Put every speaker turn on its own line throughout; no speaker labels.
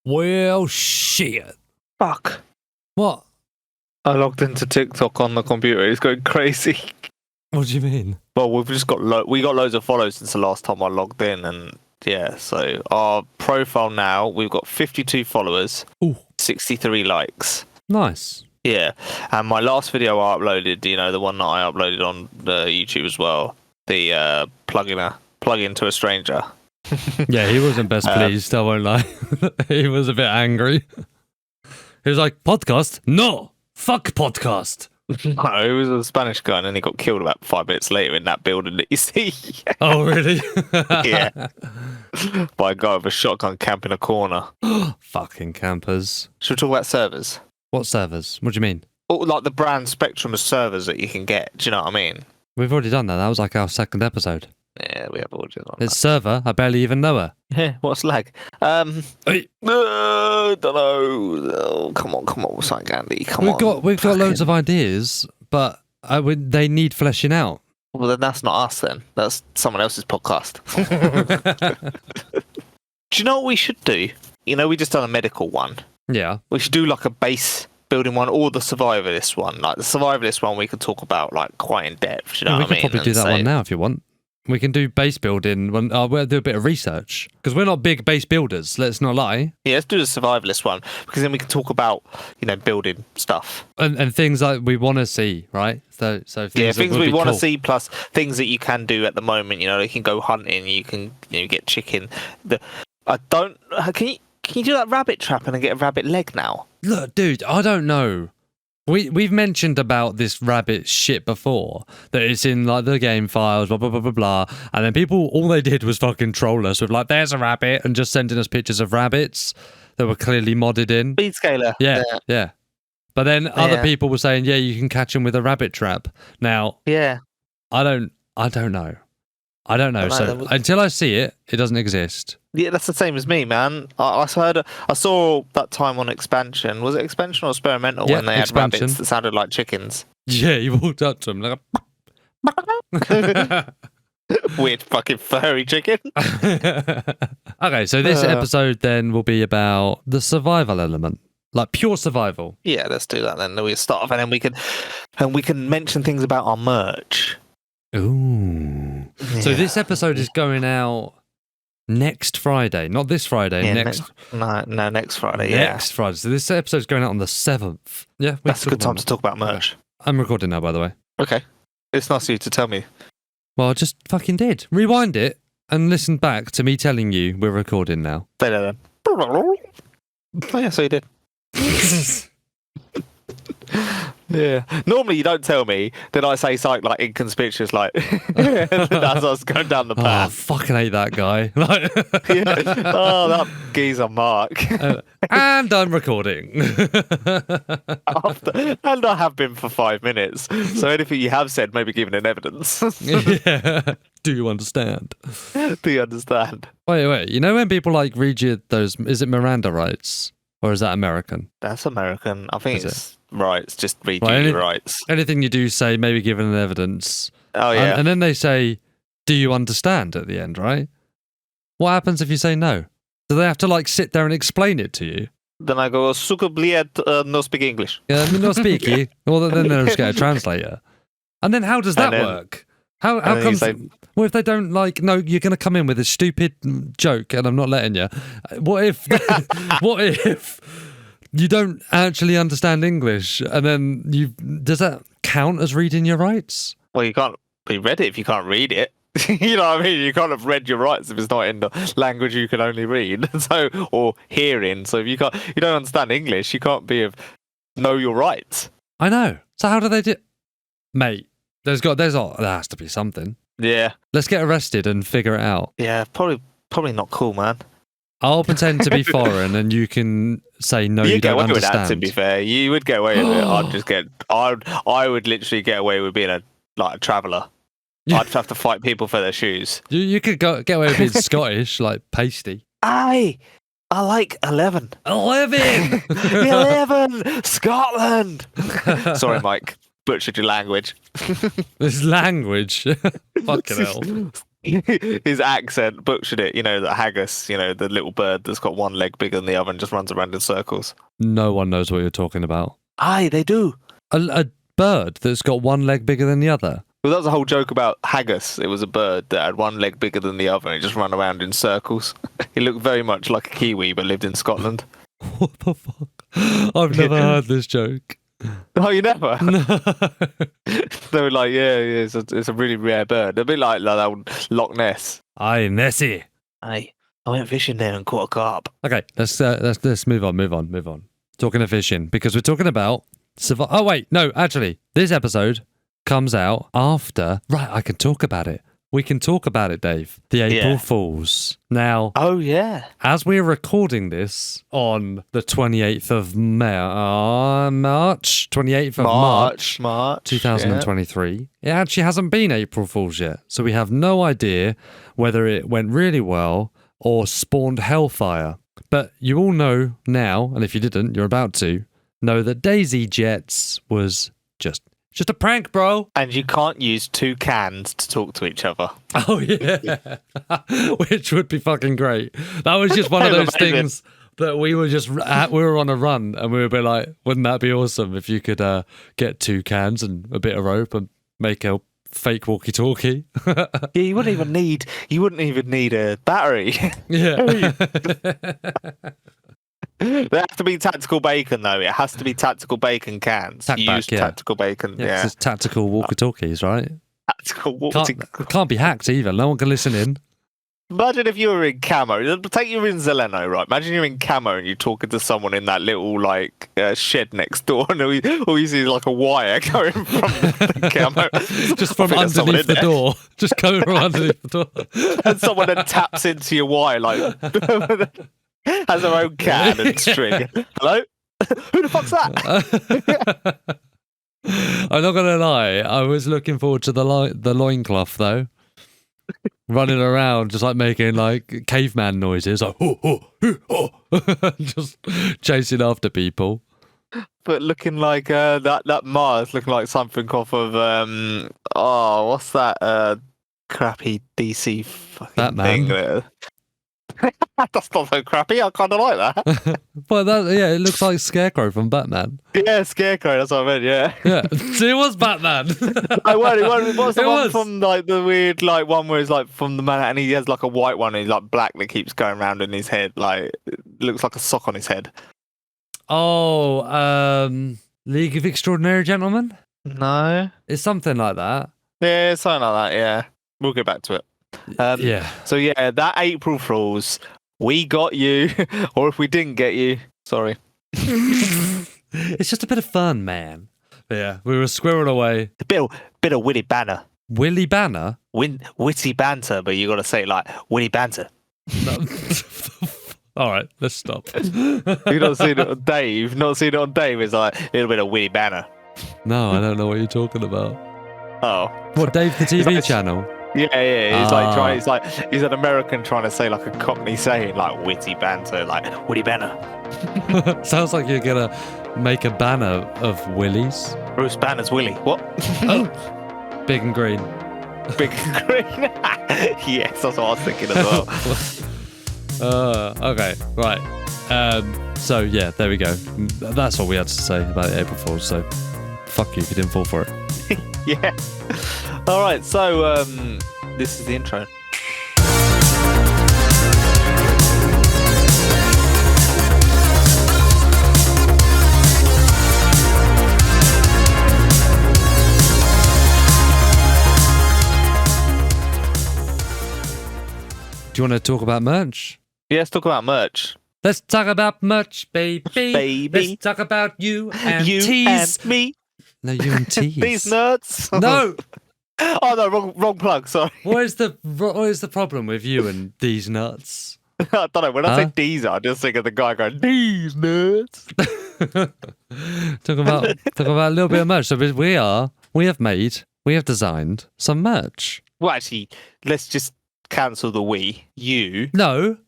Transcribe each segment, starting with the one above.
Well, shit.
Fuck.
What?
I logged into TikTok on the computer. It's going crazy.
What do you mean?
Well, we've just got we got loads of follows since the last time I logged in, and yeah. So our profile now, we've got 52 followers, 63 likes.
Nice.
Yeah, and my last video I uploaded, the one that I uploaded on YouTube as well, the plug into a stranger.
Yeah, he wasn't best pleased, I won't lie. He was a bit angry. He was like, podcast? No! Fuck podcast!
No, he was a Spanish guy, and then he got killed about 5 minutes later in that building that you see.
Oh, really?
Yeah. By a guy with a shotgun camping a corner.
Fucking campers.
Should we talk about servers?
What servers? What do you mean?
Like the brand spectrum of servers that you can get. Do you know what I mean?
We've already done that. That was like our second episode.
Yeah, we have already done
It's server. I barely even know her.
Yeah, what's lag?
Hey.
Don't know. Oh, come on, what's that, Gandhi?
We've got loads of ideas, but they need fleshing out.
Well, then that's not us. Then that's someone else's podcast. Do you know what we should do? We just done a medical one.
Yeah.
We should do like a base building one or the survivalist one. Like the survivalist one, we could talk about like quite in depth. Do you know what I mean?
We could probably do that one now if you want. We can do base building. We'll do a bit of research because we're not big base builders. Let's not lie.
Yeah, let's do the survivalist one because then we can talk about building stuff
and things like we want to see, right? So things
we want to see plus things that you can do at the moment. You can go hunting. You can get chicken. Can you do that rabbit trapping and get a rabbit leg now?
Look, dude, I don't know. We've mentioned about this rabbit shit before, that it's in like the game files, blah, blah, blah, blah, blah. And then people, all they did was fucking troll us with like, there's a rabbit, and just sending us pictures of rabbits that were clearly modded in.
Speed scaler.
Yeah. But then other people were saying, yeah, you can catch them with a rabbit trap. Now, I don't know. So until I see it, it doesn't exist.
Yeah, that's the same as me, man. I saw that time on Expansion. Was it Expansion or Experimental when they had rabbits that sounded like chickens?
Yeah, you walked up to them like a...
Weird fucking furry chicken.
Okay, so this episode then will be about the survival element. Like pure survival.
Yeah, let's do that then. We start off and then we can mention things about our merch.
Ooh. Yeah. So this episode is going out next Friday, not this Friday. Next
Friday.
Next Friday. So this episode's going out on the 7th. Yeah,
that's a good time to talk about merch.
I'm recording now, by the way.
Okay, it's nice of you to tell me.
Well, I just fucking did. Rewind it and listen back to me telling you we're recording now.
Say that then. Oh yeah, so you did. Yeah. Normally you don't tell me, then I say something like inconspicuous, like as I was going down the path.
Oh, I fucking hate that guy.
Oh, that geezer Mark.
And I'm recording.
And I have been for 5 minutes. So anything you have said may be given in evidence.
Yeah. Do you understand?
Do you understand?
Wait. You know when people like read you those, is it Miranda rights? Or is that American?
That's American. I think it's rights. Just read you rights.
Anything you do say may be given in evidence.
Oh, yeah.
And then they say, do you understand at the end, right? What happens if you say no? Do they have to like sit there and explain it to you?
Then I go, suka bliet, no speak English.
No speaky. Well, then they'll just get a translator. And then how does that work? How comes... Well, if they don't like, no, you're going to come in with a stupid joke and I'm not letting you. What if you don't actually understand English and then does that count as reading your rights?
Well, you can't be read it if you can't read it. You know what I mean? You can't have read your rights if it's not in the language you can only read. Or hearing. So if you don't understand English, you can't know your rights.
I know. So how do they do? Mate, there has to be something.
Yeah.
Let's get arrested and figure it out.
Yeah, probably not cool, man.
I'll pretend to be foreign and you can say no, you don't understand.
With that, to be fair. You would get away with it. I would literally get away with being a traveller. I'd have to fight people for their shoes.
You could get away with being Scottish, like pasty.
I like 11.
11!
11! Scotland! Sorry, Mike. Butchered your language.
This language? Fucking hell.
his accent butchered it. You know, the haggis, you know, the little bird that's got one leg bigger than the other and just runs around in circles.
No one knows what you're talking about.
Aye, they do.
A bird that's got one leg bigger than the other.
Well, that was a whole joke about haggis. It was a bird that had one leg bigger than the other and it just ran around in circles. It looked very much like a kiwi but lived in Scotland.
What the fuck? I've never heard this joke.
Oh, you never?
No.
They were like, yeah, it's a really rare bird. A bit like that old Loch Ness.
Aye, Nessie.
Aye, I went fishing there and caught a carp.
Okay, let's move on. Talking of fishing, because we're talking about oh wait, no, actually, this episode comes out after. Right, I can talk about it. We can talk about it, Dave. The April Fools. Now,
oh yeah,
as we're recording this on the 28th of March, 28th of March 2023, it actually hasn't been April Fools yet. So we have no idea whether it went really well or spawned hellfire. But you all know now, and if you didn't, you're about to know that DayZ Jets was just a prank, bro.
And you can't use two cans to talk to each other.
Oh, yeah. Which would be fucking great. That was just one of those things that we were on a run and we would be like, wouldn't that be awesome if you could get two cans and a bit of rope and make a fake walkie-talkie?
Yeah, you wouldn't even need a battery.
Yeah.
There has to be tactical bacon, though. It has to be tactical bacon cans. Tactical bacon. Yeah,
it's tactical walkie-talkies, right?
Tactical walkie.
Can't be hacked either. No one can listen in.
Imagine if you were in camo. Take you in Zeleno, right? Imagine you're in camo and you're talking to someone in that little shed next door, and all you see is like a wire going from the camo,
just from underneath the door, just coming from underneath the door,
and someone then taps into your wire like. Has her own can and string. Hello? Who the fuck's that?
I'm not gonna lie, I was looking forward to the loincloth though. Running around just like making like caveman noises, like just chasing after people.
But looking like that Mars looking like something off of what's that crappy DC fucking
Batman
thing? That's not so crappy. I kind of like that.
But it looks like Scarecrow from Batman.
Yeah, Scarecrow. That's what I meant. Yeah.
Yeah. See, it was Batman.
What's the one from like the weird like one where it's like from the man and he has like a white one and he's like black that keeps going around in his head. Like it looks like a sock on his head.
Oh, League of Extraordinary Gentlemen.
No,
it's something like that.
Yeah, something like that. Yeah, we'll get back to it. So yeah, that April Fools, we got you, or if we didn't get you, sorry.
It's just a bit of fun, man. But yeah, we were squirreled away.
A bit of witty banter.
Willy banner?
Witty banter, but you got to say it like witty banter.
No. All right, let's stop.
You've not seen it on Dave. Not seen it on Dave. It's like a little bit of witty banner.
No, I don't know what you're talking about.
Oh,
what, Dave the TV channel?
Yeah. He's an American trying to say like a Cockney saying, like witty banter, like witty banner.
Sounds like you're gonna make a banner of Willies.
Bruce Banner's Willie. What?
Oh, big and green.
Big and green. Yes, that's what I was thinking as
well. Okay, right. So yeah, there we go. That's all we had to say about April Fools. So fuck you if you didn't fall for it.
Yeah. All right, so this is the intro.
Do you want to talk about merch?
Yeah, let's talk about merch.
Let's talk about merch, baby.
Baby.
Let's talk about you and
you
tease.
And me.
No, you and tease.
These nerds.
No.
Oh no, wrong plug. Sorry.
What is the problem with you and these nuts?
I don't know. When I say DayZ, I just think of the guy going, "These nerds."
Talk about a little bit of merch. So we have designed some merch.
Well, actually, let's just cancel the we. You.
No,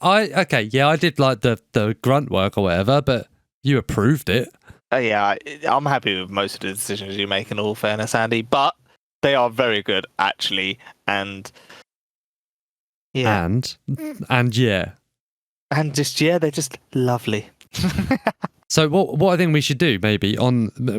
I did like the grunt work or whatever, but you approved it.
Yeah, I'm happy with most of the decisions you make. In all fairness, Andy, but they are very good actually, and Yeah.
And yeah.
And just, yeah, they're just lovely.
So what I think we should do maybe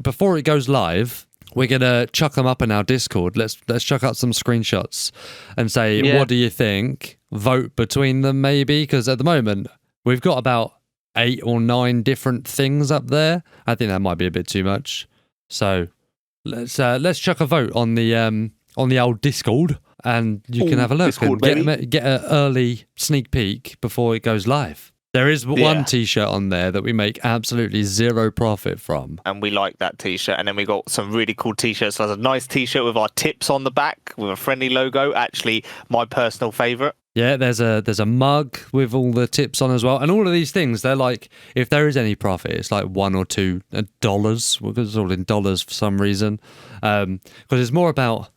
before it goes live, we're gonna chuck them up in our Discord. Let's chuck out some screenshots and say, what do you think? Vote between them maybe, because at the moment we've got about 8 or 9 different things up there. I think that might be a bit too much. So let's chuck a vote on the old Discord, and you can have a look
Discord,
and get an early sneak peek before it goes live. There is one t-shirt on there that we make absolutely zero profit from.
And we like that t-shirt. And then we got some really cool t-shirts. There's a nice t-shirt with our tips on the back with a friendly logo. Actually, my personal favourite.
Yeah, there's a mug with all the tips on as well. And all of these things, they're like, if there is any profit, it's like $1 or $2, because it's all in dollars for some reason. Because it's more about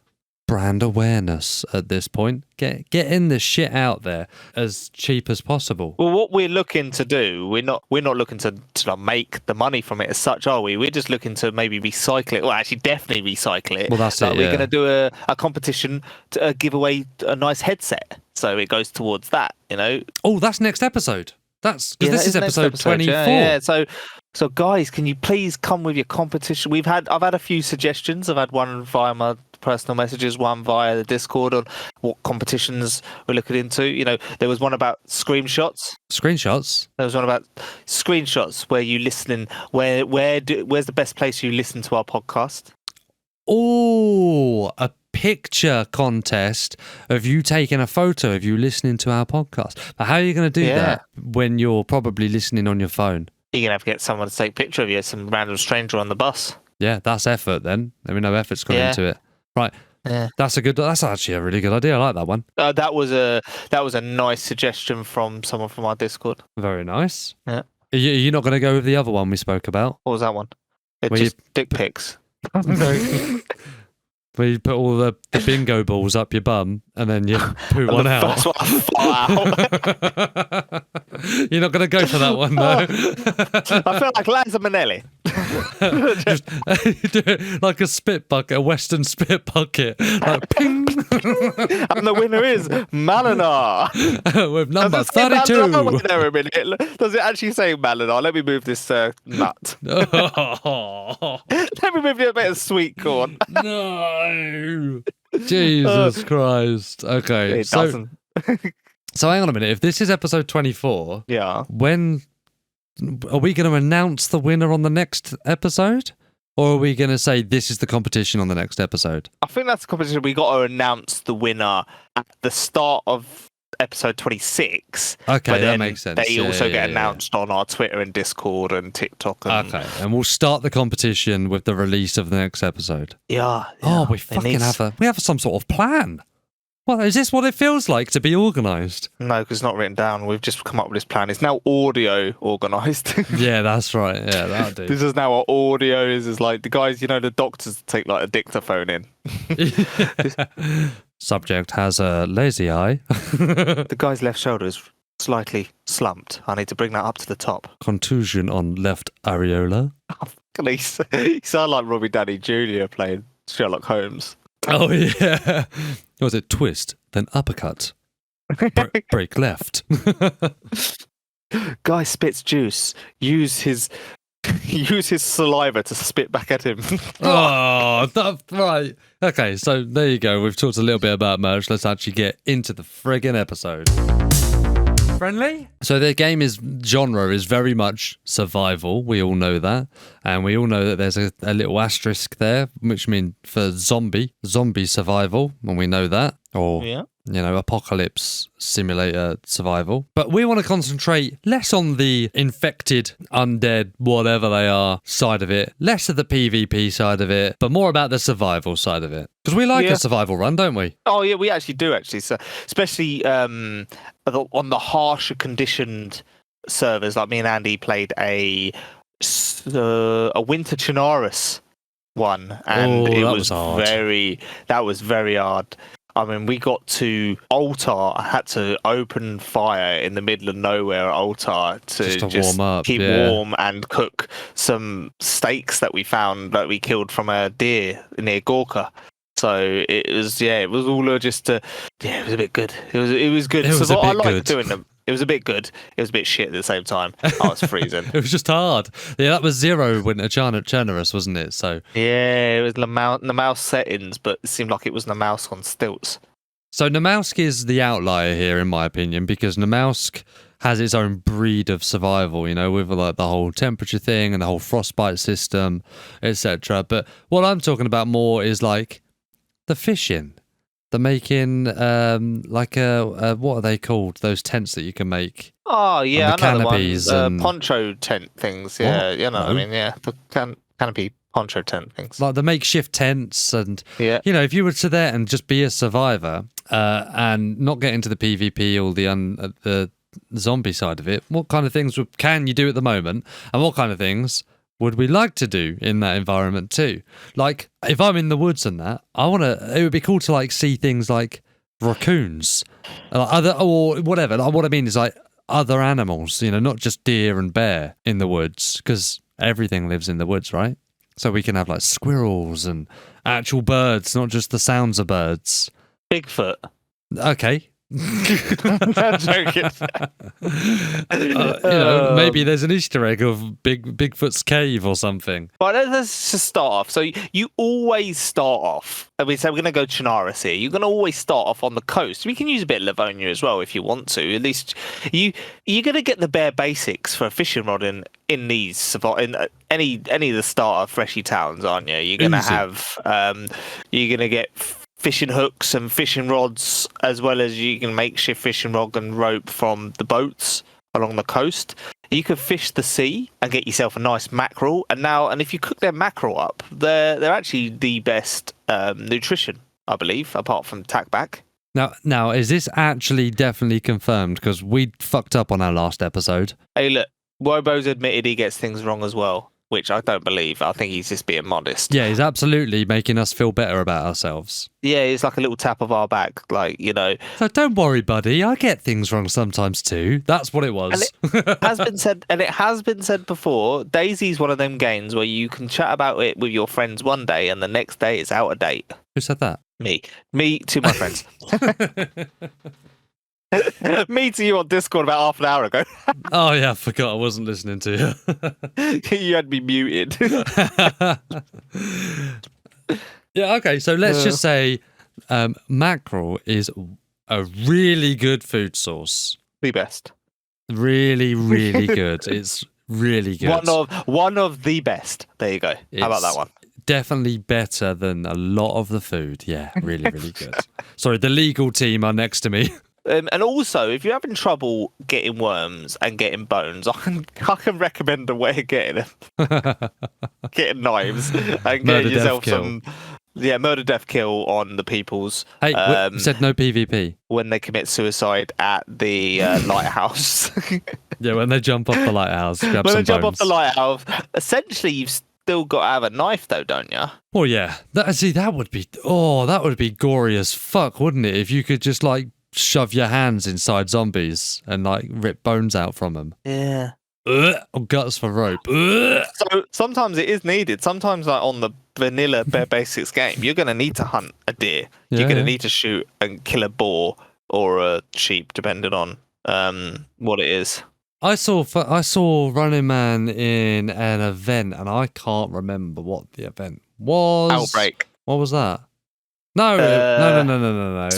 brand awareness at this point. Getting the shit out there as cheap as possible.
Well, what we're looking to do, we're not looking to like, make the money from it as such, are we? We're just looking to maybe recycle it. Well, actually, definitely recycle it.
Well, that's
like,
it.
We're going to do a competition to give away a nice headset, so it goes towards that. You know.
Oh, that's next episode. That's because this is episode 24.
Yeah. So guys, can you please come with your competition? I've had a few suggestions. I've had one via my personal messages, one via the Discord on what competitions we're looking into. You know, there was one about screenshots.
Screenshots?
There was one about screenshots where you listening. Where's the best place you listen to our podcast?
Oh, a picture contest of you taking a photo of you listening to our podcast. But how are you going to do that when you're probably listening on your phone?
You're going to have to get someone to take a picture of you, some random stranger on the bus.
Yeah, that's effort then. I mean, no effort's gone into it. Right.
Yeah.
That's actually a really good idea. I like that one.
That was a nice suggestion from someone from our Discord.
Very nice.
Yeah.
You're not going to go with the other one we spoke about?
What was that one? It's just dick pics.
Where you put all the bingo balls up your bum and then you poo one out.
First one I fought out.
You're not going to go for that one, though.
I feel like Liza Minnelli.
Just do it like a spit bucket, a Western spit bucket. Like ping.
And the winner is Malinar.
With number 32.
Wait there a minute. Does it actually say Malinar? Let me move this nut. Let me move you a bit of sweet corn.
No. Jesus Christ. Okay.
It doesn't.
So hang on a minute. If this is episode 24, when are we going to announce the winner on the next episode? Or are we going to say this is the competition on the next episode?
I think that's the competition. We got to announce the winner at the start of episode 26.
Okay, that makes sense.
They also get announced on our Twitter and Discord and TikTok.
Okay, and we'll start the competition with the release of the next episode.
Yeah.
Oh, we have some sort of plan. Well, is this what it feels like to be organised?
No, because it's not written down. We've just come up with this plan. It's now audio organised.
Yeah, that's right. Yeah, that'll do.
This is now what audio is like the guys, the doctors take like a dictaphone in.
Subject has a lazy eye.
The guy's left shoulder is slightly slumped. I need to bring that up to the top.
Contusion on left areola.
You sound like Robbie Downey Jr. playing Sherlock Holmes.
Oh, yeah. Was it twist, then uppercut, break left?
Guy spits juice. Use his saliva to spit back at him.
Right. Okay, so there you go. We've talked a little bit about merch. Let's actually get into the friggin' episode. Friendly? So the game genre is very much survival. We all know that. And we all know that there's a little asterisk there, which means for zombie survival, and we know that. Or, apocalypse simulator survival. But we want to concentrate less on the infected, undead, whatever they are side of it, less of the PvP side of it, but more about the survival side of it. Because we like a survival run, don't we? Oh, yeah, we actually do, actually. So, especially on the harsher conditioned servers, like me and Andy played a Winter Chinaris one, and it was very hard. I mean, we got to Altar. I had to open fire in the middle of nowhere at Altar to warm up,
keep warm and cook some steaks that we found that we killed from a deer near Gorka. So it was all just it was a bit good. It was good.
It was
so
a
I
bit
liked
good.
doing them. It was a bit good. It was a bit shit at the same time. I was freezing.
It was just hard. Yeah, that was Zero Winter Generous, wasn't it? So
Yeah, it was the mouse settings, but it seemed like it was the mouse on stilts.
So Namalsk is the outlier here, in my opinion, because Namalsk has its own breed of survival, you know, with like the whole temperature thing and the whole frostbite system, etc. But what I'm talking about more is like the fishing, the making, like what are they called? Those tents that you can make.
Oh yeah,
And the
I know the
canopies
ones,
and-
poncho tent things. Yeah,
What?
you know what I
No.
mean. Yeah, the canopy poncho tent things.
Like the makeshift tents, and
Yeah.
you know, if you were to there and just be a survivor and not get into the PvP or the zombie side of it, what kind of things can you do at the moment, and what kind of things would we like to do in that environment too? Like, if I'm in the woods and that, it would be cool to like see things like raccoons, other or whatever. Like, what I mean is like other animals, you know, not just deer and bear in the woods, because everything lives in the woods, right? So we can have like squirrels and actual birds, not just the sounds of birds.
Bigfoot.
Okay.
I'm joking.
You know, maybe there's an Easter egg of Bigfoot's cave or something.
But let's just start off. So you always start off. I mean, so we're going to go Chinaris here. You're going to always start off on the coast. We can use a bit of Livonia as well if you want to. At least you're going to get the bare basics for a fishing rod in any of the starter freshy towns, aren't you? You're going to have you're going to get fishing hooks and fishing rods, as well as you can makeshift fishing rod and rope from the boats along the coast. You could fish the sea and get yourself a nice mackerel. And if you cook their mackerel up, they're actually the best nutrition, I believe, apart from tackback.
Now, is this actually definitely confirmed? Because we fucked up on our last episode.
Hey, look, Wobo's admitted he gets things wrong as well, which I don't believe. I think he's just being modest.
Yeah, he's absolutely making us feel better about ourselves.
Yeah, it's like a little tap of our back, like, you know.
So don't worry, buddy. I get things wrong sometimes too. That's what it was.
And it has been said before, DayZ's one of them games where you can chat about it with your friends one day and the next day it's out of date.
Who said that?
Me to my friends. Me to you on Discord about half an hour ago.
Oh yeah, I forgot I wasn't listening to you.
You had me muted.
Yeah, okay, so let's just say mackerel is a really good food source.
The best.
Really, really good. It's really good.
One of the best. There you go. How about that one?
Definitely better than a lot of the food. Yeah, really, really good. Sorry, the legal team are next to me.
And also, if you're having trouble getting worms and getting bones, I can recommend a way of getting them. Getting knives and getting yourself some murder, death, kill on the peoples.
Hey, we said no PvP.
When they commit suicide at the lighthouse.
Yeah, when they jump off the lighthouse, grab
when
some
they jump
bones.
off the lighthouse, essentially you've still got to have a knife though, don't you?
Oh yeah, that would be gory as fuck, wouldn't it? If you could just like shove your hands inside zombies and like rip bones out from them.
Yeah.
Or guts for rope.
So sometimes it is needed. Sometimes, like on the vanilla bare basics game, you're going to need to hunt a deer.
Yeah,
You're going to need to shoot and kill a boar or a sheep, depending on what it is.
I saw Running Man in an event, and I can't remember what the event was.
Outbreak.
What was that? No, no.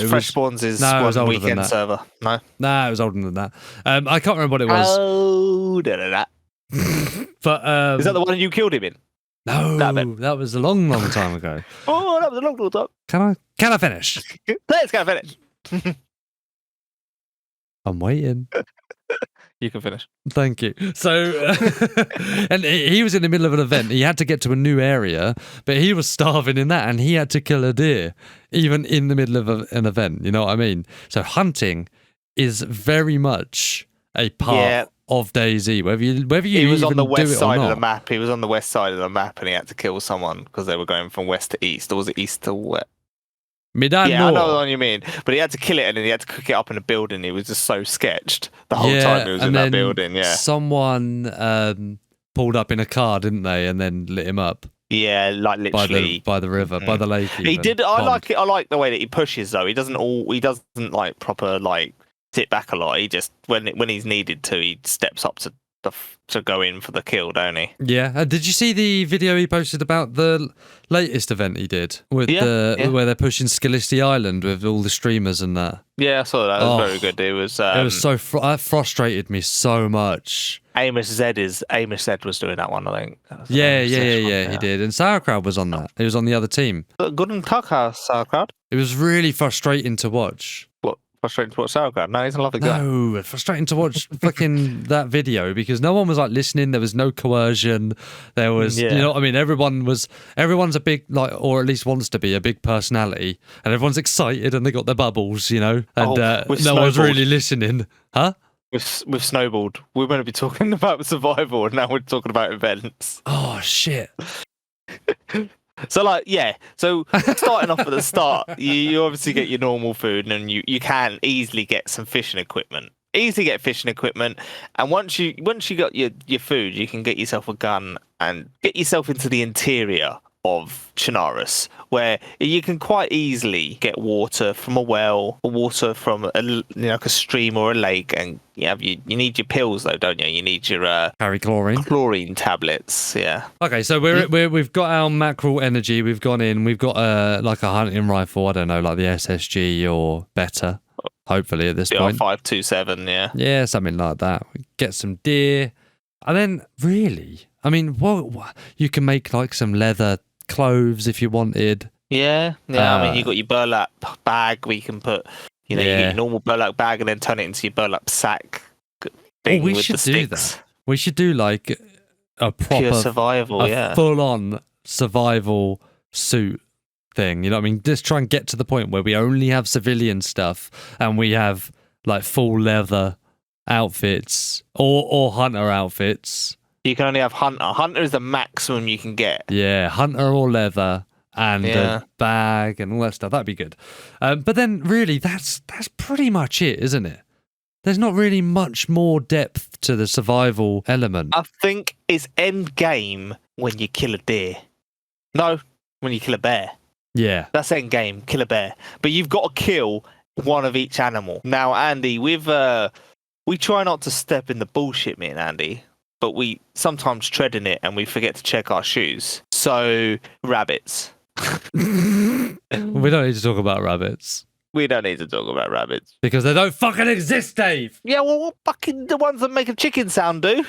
Freshborns is one weekend server. No,
it was older than that. I can't remember what it was.
Oh,
But
is that the one you killed him in?
No, that was a long, long time ago.
Oh, that was a long, long time.
Can I finish?
Let's go finish.
I'm waiting.
You can finish.
Thank you. So, and he was in the middle of an event. He had to get to a new area, but he was starving in that, and he had to kill a deer, even in the middle of an event. You know what I mean? So hunting is very much a part of DayZ. Whether you
he was
even
on the west side of the
not.
map. He was on the west side of the map, and he had to kill someone because they were going from west to east. Or was it east to west? I know the one you mean. But he had to kill it, and then he had to cook it up in a building. He was just so sketched the whole time he was in that building. Yeah.
Someone pulled up in a car, didn't they, and then lit him up.
Yeah, like literally
by the river, by the lake.
He
even.
did. I
Pond.
like it. I like the way that he pushes though. He doesn't like proper like sit back a lot. He just when he's needed to, he steps up to go in for the kill, don't he?
Yeah. Did you see the video he posted about the latest event he did with
Yeah.
where they're pushing Skillisty Island with all the streamers and that?
Yeah, I saw that. It was very good. It was
so that frustrated me so much.
Amos Z was doing that one, I think.
Yeah, he did. And Sauerkraut was on that. He was on the other team.
Good and Tucker, Sauerkraut.
It was really frustrating to watch.
What? Frustrating to watch Sauerkraut? No, he's a lovely guy.
No, frustrating to watch fucking that video because no one was like listening. There was no coercion. There was, you know what I mean? Everyone's a big, like, or at least wants to be a big personality, and everyone's excited and they got their bubbles, you know, and no one's really listening. Huh?
With Snowballed. We're going to be talking about survival and now we're talking about events.
Oh, shit.
So, like, yeah. So, starting off at the start, you obviously get your normal food and you can easily get some fishing equipment. And once you got your food, you can get yourself a gun and get yourself into the interior of Chernarus, where you can quite easily get water from a well, or water from like a stream or a lake, and you need your pills though, don't you? You need your
carry chlorine
tablets. Yeah.
Okay, so we've got our mackerel energy. We've gone in. We've got like a hunting rifle. I don't know, like the SSG or better. Hopefully at this point.
527. Yeah.
Yeah, something like that. We get some deer, and then really, I mean, what you can make like some leather clothes if you wanted.
Yeah. I mean, you got your burlap bag where you can put, you get your normal burlap bag and then turn it into your burlap sack thing
we
with
should
the
do
sticks.
that. We should do like a proper
pure survival,
full-on survival suit thing. You know what I mean? Just try and get to the point where we only have civilian stuff and we have like full leather outfits or hunter outfits.
You can only have hunter. Hunter is the maximum you can get.
Yeah, hunter or leather and a bag and all that stuff. That'd be good. But then really that's pretty much it, isn't it? There's not really much more depth to the survival element.
I think it's end game when you kill a deer. No, when you kill a bear.
Yeah.
That's end game, kill a bear. But you've got to kill one of each animal. Now, Andy, we try not to step in the bullshit, me and Andy, but we sometimes tread in it and we forget to check our shoes. So, rabbits.
We don't need to talk about rabbits.
We don't need to talk about rabbits.
Because they don't fucking exist, Dave!
Yeah, well, what fucking the ones that make a chicken sound do?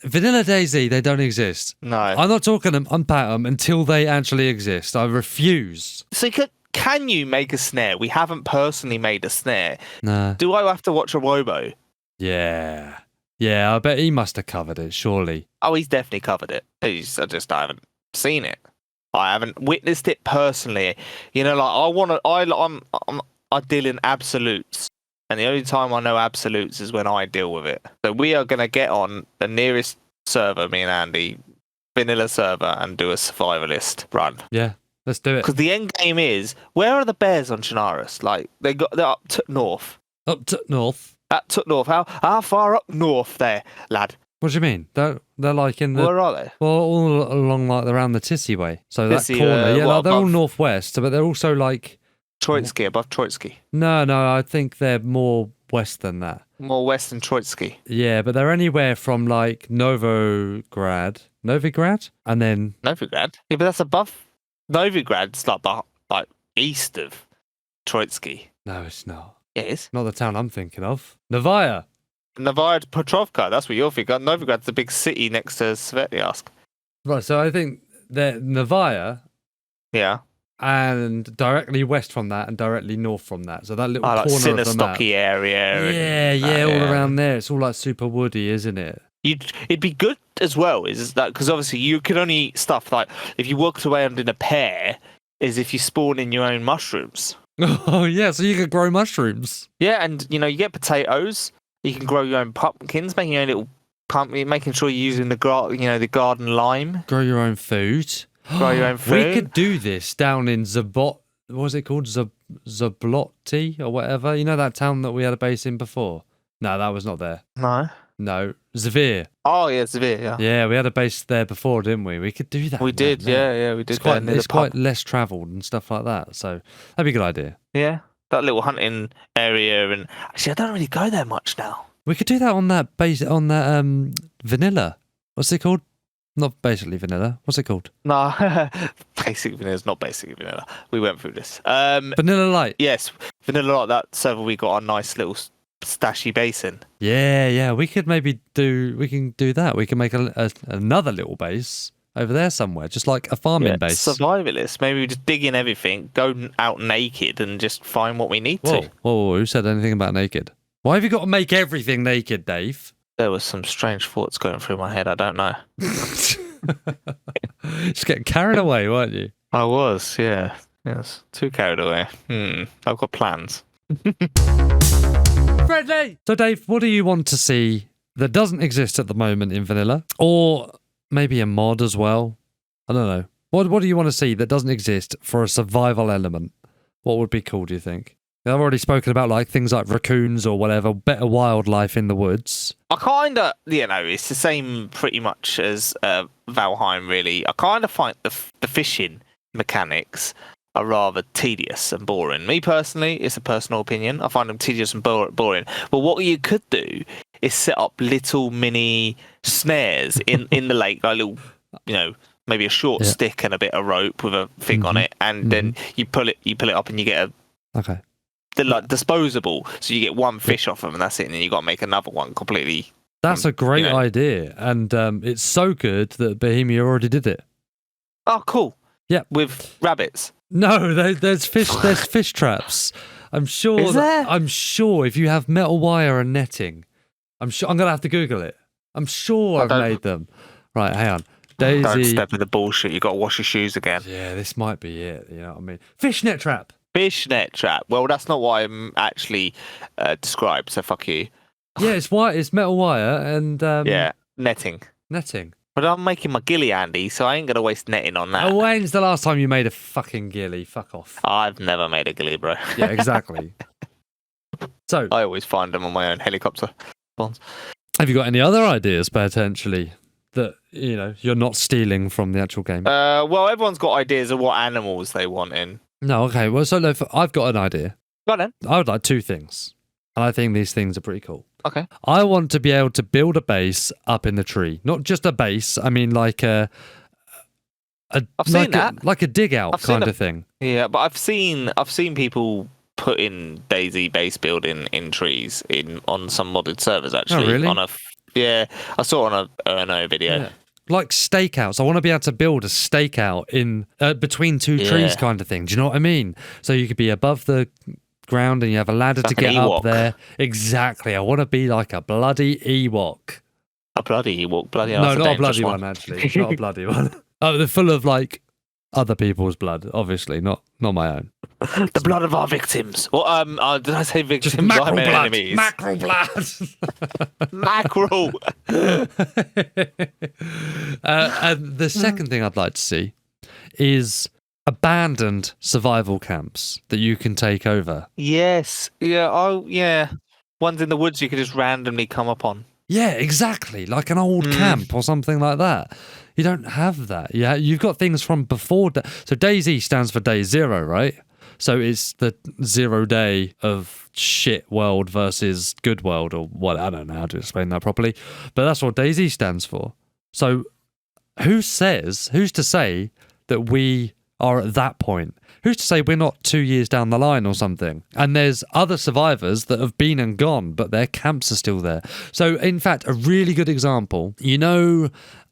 Vanilla DayZ, they don't exist.
No.
I'm not talking about them until they actually exist. I refuse.
So can you make a snare? We haven't personally made a snare.
Nah.
Do I have to watch a Wobo?
Yeah. Yeah, I bet he must have covered it, surely.
Oh, he's definitely covered it. I haven't seen it. I haven't witnessed it personally. You know, like I deal in absolutes. And the only time I know absolutes is when I deal with it. So we are going to get on the nearest server, me and Andy, vanilla server, and do a survivalist run.
Yeah, let's do it.
Because the end game is, where are the bears on Chernarus? Like, they're up to north.
Up to north?
Up to north. How far up north there, lad?
What do you mean? They're like in the...
Where are they?
Well, all along, like, around the Tissy way. So that
Tissy,
corner. Yeah, like, they're all
above
northwest, but they're also like...
Troitsky, above Troitsky.
No, I think they're more west than that.
More west than Troitsky.
Yeah, but they're anywhere from like Novigrad, and then
Novigrad? Yeah, but that's above Novigrad's like east of Troitsky.
no, it's not.
Yeah, it is.
Not the town I'm thinking of. Novaya.
Novaya Petrovka, that's what you're thinking. Novigrad's the big city next to Svetliarsk.
Right, so I think they're Novaya.
Yeah.
And directly west from that and directly north from that. So that little corner of the map.
Sinistocky area.
Yeah, all around there. It's all like super woody, isn't it?
It'd be good as well, is that because obviously you can only eat stuff like if you walked around in a pear, is if you spawn in your own mushrooms.
Oh yeah, so you could grow mushrooms.
Yeah, and you get potatoes. You can grow your own pumpkins, making your own little pumpkin, making sure you're using the garden lime.
Grow your own food.
Grow your own food.
We could do this down in Zabot. What was it called? Zablotty or whatever. You know that town that we had a base in before? No, that was not there.
No.
No, Zavir.
Oh yeah, Severe. Yeah.
Yeah, we had a base there before, didn't we? We could do that.
We did.
Yeah.
Yeah, we did.
It's quite,
near the
it's
pub.
quite less travelled and stuff like that. So that'd be a good idea.
Yeah, that little hunting area, and actually, I don't really go there much now.
We could do that on that base, on that vanilla. What's it called? Not basically vanilla. What's it called?
No, basic vanilla is not basic vanilla. We went through this.
Vanilla Light.
Yes, vanilla like that server. We got our nice little stashy basin.
Yeah. We could maybe do. We can do that. We can make another little base over there somewhere, just like a farming base.
Survivalist. Maybe we just dig in everything, go out naked, and just find what we need to.
Whoa! Who said anything about naked? Why have you got to make everything naked, Dave?
There was some strange thoughts going through my head. I don't know.
Just getting carried away, weren't you?
I was, yeah. Yes, too carried away. I've got plans.
Friendly! So, Dave, what do you want to see that doesn't exist at the moment in vanilla? Or maybe a mod as well? I don't know. What do you want to see that doesn't exist for a survival element? What would be cool, do you think? I've already spoken about like things like raccoons or whatever, better wildlife in the woods.
I kind of, it's the same pretty much as Valheim, really. I kind of find the fishing mechanics are rather tedious and boring. Me personally, it's a personal opinion. I find them tedious and boring. But what you could do is set up little mini snares in the lake, like little, maybe a short stick and a bit of rope with a thing on it, and then you pull it up and you get
okay.
They're like disposable, so you get one fish off them, and that's it. And then you got to make another one completely.
That's a great idea, and it's so good that Bohemia already did it.
Oh, cool!
Yeah,
with rabbits.
No, there's fish. There's fish traps. I'm sure.
Is there?
I'm sure if you have metal wire and netting, I'm gonna have to Google it. I'm sure I've made them. Right, hang on. DayZ.
Don't step in the bullshit. You got to wash your shoes again.
Yeah, this might be it. You know what I mean? Fishnet trap.
Fishnet trap. Well, that's not what I'm actually described. So fuck you.
Yeah, it's metal wire and
netting.
Netting.
But I'm making my ghillie handy, so I ain't gonna waste netting on that.
Oh, when's the last time you made a fucking ghillie? Fuck off.
I've never made a ghillie, bro.
Yeah, exactly. So
I always find them on my own helicopter.
Have you got any other ideas potentially that you're not stealing from the actual game?
Well, everyone's got ideas of what animals they want in.
No, okay. Well, so I've got an idea.
Go on then.
I would like two things, and I think these things are pretty cool.
Okay.
I want to be able to build a base up in the tree, not just a base. I mean, like I've
seen that,
like a dig out kind of thing.
Yeah, but I've seen people put in DayZ base building in trees on some modded servers actually.
Oh, really?
I saw it on a video.
Yeah. Like stakeouts. I want to be able to build a stakeout in between two trees kind of thing. Do you know what I mean? So you could be above the ground and you have a ladder to get up there. Exactly. I want to be like a bloody Ewok.
A bloody Ewok? Bloody
No, not a bloody one, actually. Not a bloody one. Oh, they're full of like other people's blood, obviously, not my own.
The blood of our victims. Well, did I say victims?
Just mackerel
I meant
blood.
enemies.
Mackerel blood.
Mackerel.
And the second thing I'd like to see is abandoned survival camps that you can take over.
Yes. Yeah. Oh, yeah. Ones in the woods you could just randomly come up on.
Yeah, exactly. Like an old camp or something like that. You don't have that. Yeah, you've got things from before. So DayZ stands for day zero, right? So it's the 0 day of shit world versus good world, or what? I don't know how to explain that properly, but that's what DayZ stands for. So who's to say that we are at that point? Who's to say we're not 2 years down the line or something? And there's other survivors that have been and gone, but their camps are still there. So, in fact, a really good example,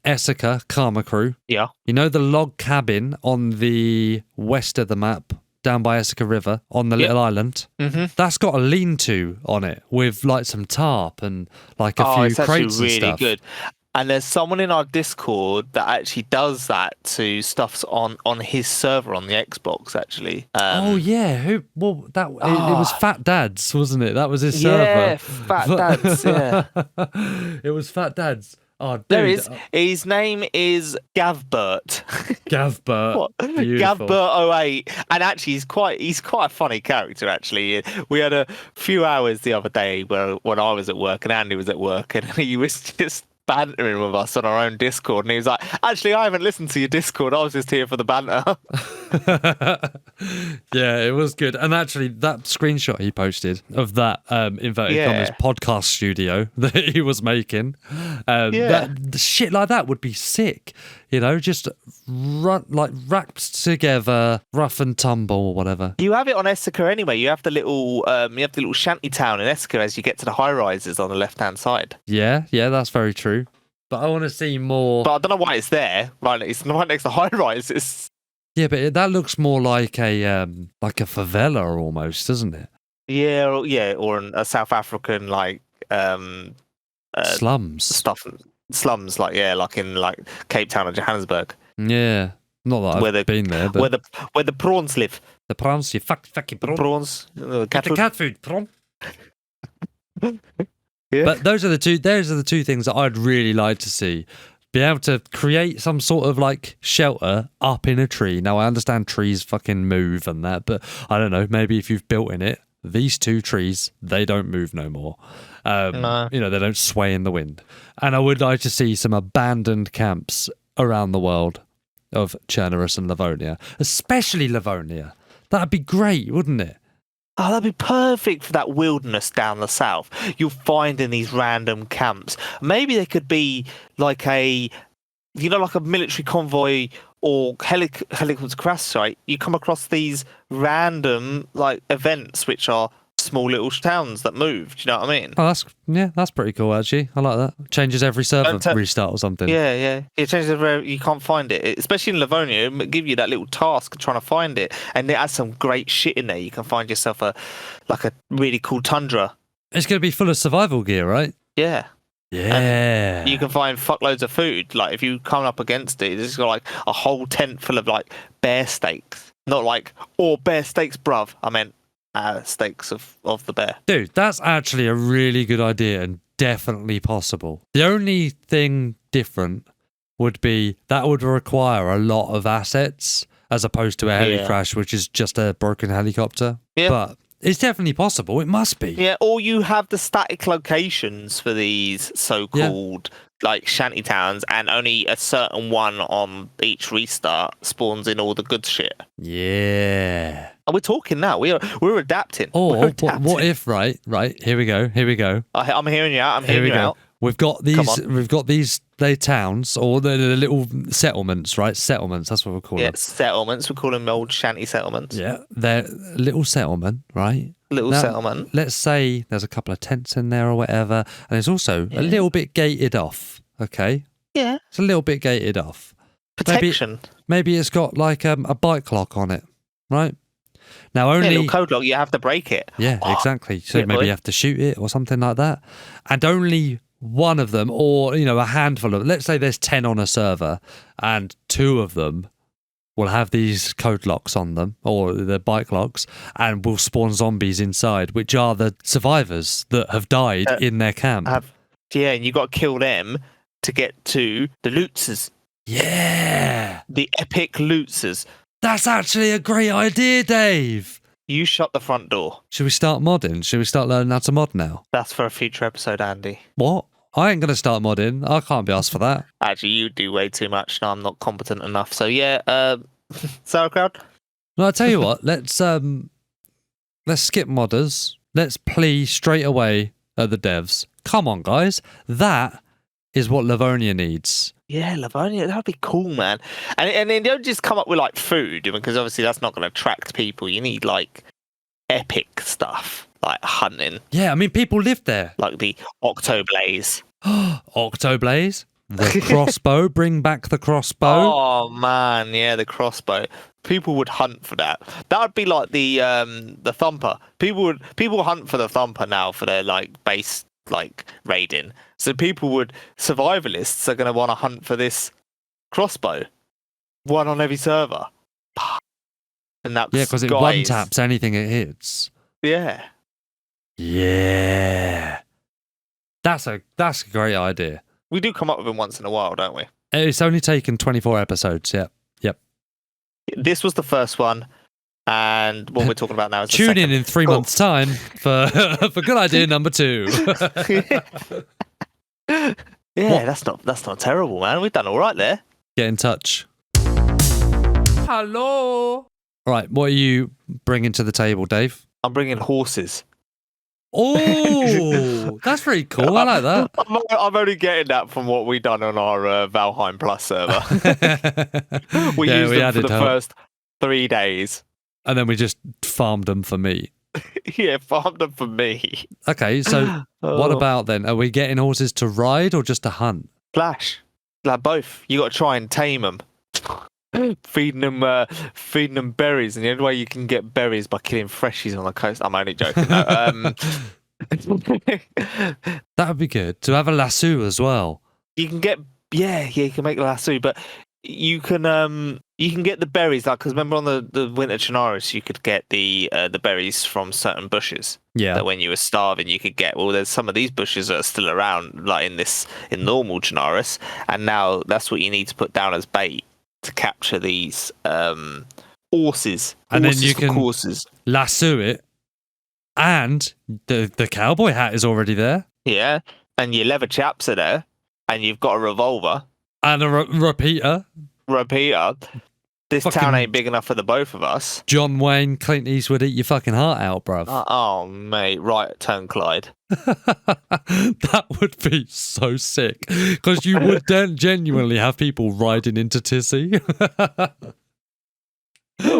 Essica, Karma Crew?
Yeah.
You know the log cabin on the west of the map, down by Essica River, on the little island? Mm-hmm. That's got a lean-to on it with like some tarp and like a few crates and stuff.
Really good. And there's someone in our Discord that actually does that to stuffs on his server on the Xbox, actually.
Oh, yeah. Who? Well, it was Fat Dad's, wasn't it? That was his server.
Yeah, Fat Dad's, yeah.
It was Fat Dad's. Oh, dude.
There is. His name is Gavbert.
Gavbert.
What?
Beautiful.
Gavbert08. And actually, he's quite a funny character. Actually, we had a few hours the other day when I was at work and Andy was at work, and he was just bantering with us on our own Discord, and he was like, "Actually, I haven't listened to your Discord. I was just here for the banter."
Yeah, it was good. And actually, that screenshot he posted of that inverted commas podcast studio that he was making, that shit like that would be sick. You know, just wrapped together, rough and tumble or whatever.
You have it on Essica anyway. You have the little shanty town in Essica as you get to the high rises on the left hand side.
Yeah, that's very true. But I want to see more.
But I don't know why it's there. Right, it's right next to high rises.
Yeah, but that looks more like a favela almost, doesn't it?
Yeah, or a South African
slums
stuff. Slums, like in Cape Town or Johannesburg.
Yeah, not that I've been there, but
where the prawns live.
The prawns, you fucking prawn.
Prawns,
cat food, prawn.
Yeah.
But those are the two things that I'd really like to see. Be able to create some sort of like shelter up in a tree. Now I understand trees fucking move and that, but I don't know. Maybe if you've built in it, these two trees, they don't move no more.
No.
You know, they don't sway in the wind. And I would like to see some abandoned camps around the world of Chernerus and Livonia, especially Livonia. That'd be great, wouldn't it?
Oh, that'd be perfect for that wilderness down the south. You'll find in these random camps. Maybe there could be like a military convoy or helicopter crash site. You come across these random events which are small little towns that move. Do you know what I mean?
Oh, that's pretty cool actually. I like that. Changes every server restart or something.
Yeah. It changes every. You can't find it, especially in Livonia. It give you that little task of trying to find it, and it has some great shit in there. You can find yourself a really cool tundra.
It's going to be full of survival gear, right?
Yeah.
Yeah.
And you can find fuckloads of food. Like if you come up against it, it's got a whole tent full of bear steaks. Not bear steaks, bruv. I meant steaks of the bear.
Dude, that's actually a really good idea and definitely possible. The only thing different would be that would require a lot of assets as opposed to a heli crash, which is just a broken helicopter.
Yeah.
But it's definitely possible. It must be.
Yeah, or you have the static locations for these so-called shanty towns, and only a certain one on each restart spawns in all the good shit.
Yeah.
And we're talking now. We're adapting.
Or what if right? Here we go.
I'm hearing you out. I'm hearing you out.
We've got these they towns or the little settlements, right? Settlements, that's what we'll call them.
Yeah, settlements. We call them old shanty settlements.
Yeah, they're little settlement, right?
Settlement.
Let's say there's a couple of tents in there or whatever, and there's also a little bit gated off, okay?
Yeah.
It's a little bit gated off.
Protection.
Maybe it's got a bike lock on it, right? Now only
a little code lock, you have to break it.
Yeah, exactly. So maybe you have to shoot it or something like that. And only one of them, or a handful of, let's say there's 10 on a server, and 2 of them will have these code locks on them, or the bike locks, and will spawn zombies inside, which are the survivors that have died in their camp.
And you got to kill them to get to the looters.
Yeah.
The epic looters.
That's actually a great idea, Dave.
You shut the front door.
Should we start modding? Should we start learning how to mod now?
That's for a future episode, Andy.
What? I ain't going to start modding. I can't be asked for that.
Actually, you do way too much. No, I'm not competent enough. So yeah, sauerkraut.
No, I'll tell you what. Let's skip modders. Let's plea straight away at the devs. Come on, guys. That is what Livonia needs.
Yeah, Livonia, that'd be cool, man. And then don't just come up with food, because obviously that's not going to attract people. You need epic stuff, like hunting.
Yeah, I mean, people live there.
Like the Octoblaze.
Octoblaze? The crossbow? Bring back the crossbow?
Oh, man, yeah, the crossbow. People would hunt for that. That would be like the thumper. People hunt for the thumper now for their base raiding. So survivalists are going to want to hunt for this crossbow. One on every server. And that's
because it one taps anything it hits.
Yeah.
Yeah. That's a great idea.
We do come up with them once in a while, don't we?
It's only taken 24 episodes. Yep.
This was the first one, and what we're talking about now is the
Tune
second.
in 3 months' time for good idea number 2.
Yeah, that's not terrible, man. We've done all right there.
Get in touch. Hello. Right, what are you bringing to the table, Dave?
I'm bringing horses.
Oh, that's very cool. I like that.
I'm only getting that from what we done on our Valheim Plus server. we used them for the first 3 days.
And then we just farmed them for meat.
Yeah, farmed them for me.
Okay, so what about then? Are we getting horses to ride or just to hunt?
Flash. Like both. You got to try and tame them. Feeding them berries, and the only way you can get berries by killing freshies on the coast. I'm only joking. No,
that would be good to have a lasso as well.
You can get you can make a lasso, but you can get the berries, like, because remember on the winter Chernarus you could get the berries from certain bushes.
Yeah.
That when you were starving you could get. Well, there's some of these bushes that are still around, like in normal Chernarus, and now that's what you need to put down as bait to capture these horses.
And then you can lasso it, and the cowboy hat is already there.
Yeah, and your leather chaps are there, and you've got a revolver
and a repeater. This
fucking
town
ain't big enough for the both of us.
John Wayne, Clint Eastwood, eat your fucking heart out, bruv.
Oh, mate, right turn Clyde.
That would be so sick, because you would genuinely have people riding into Tissy.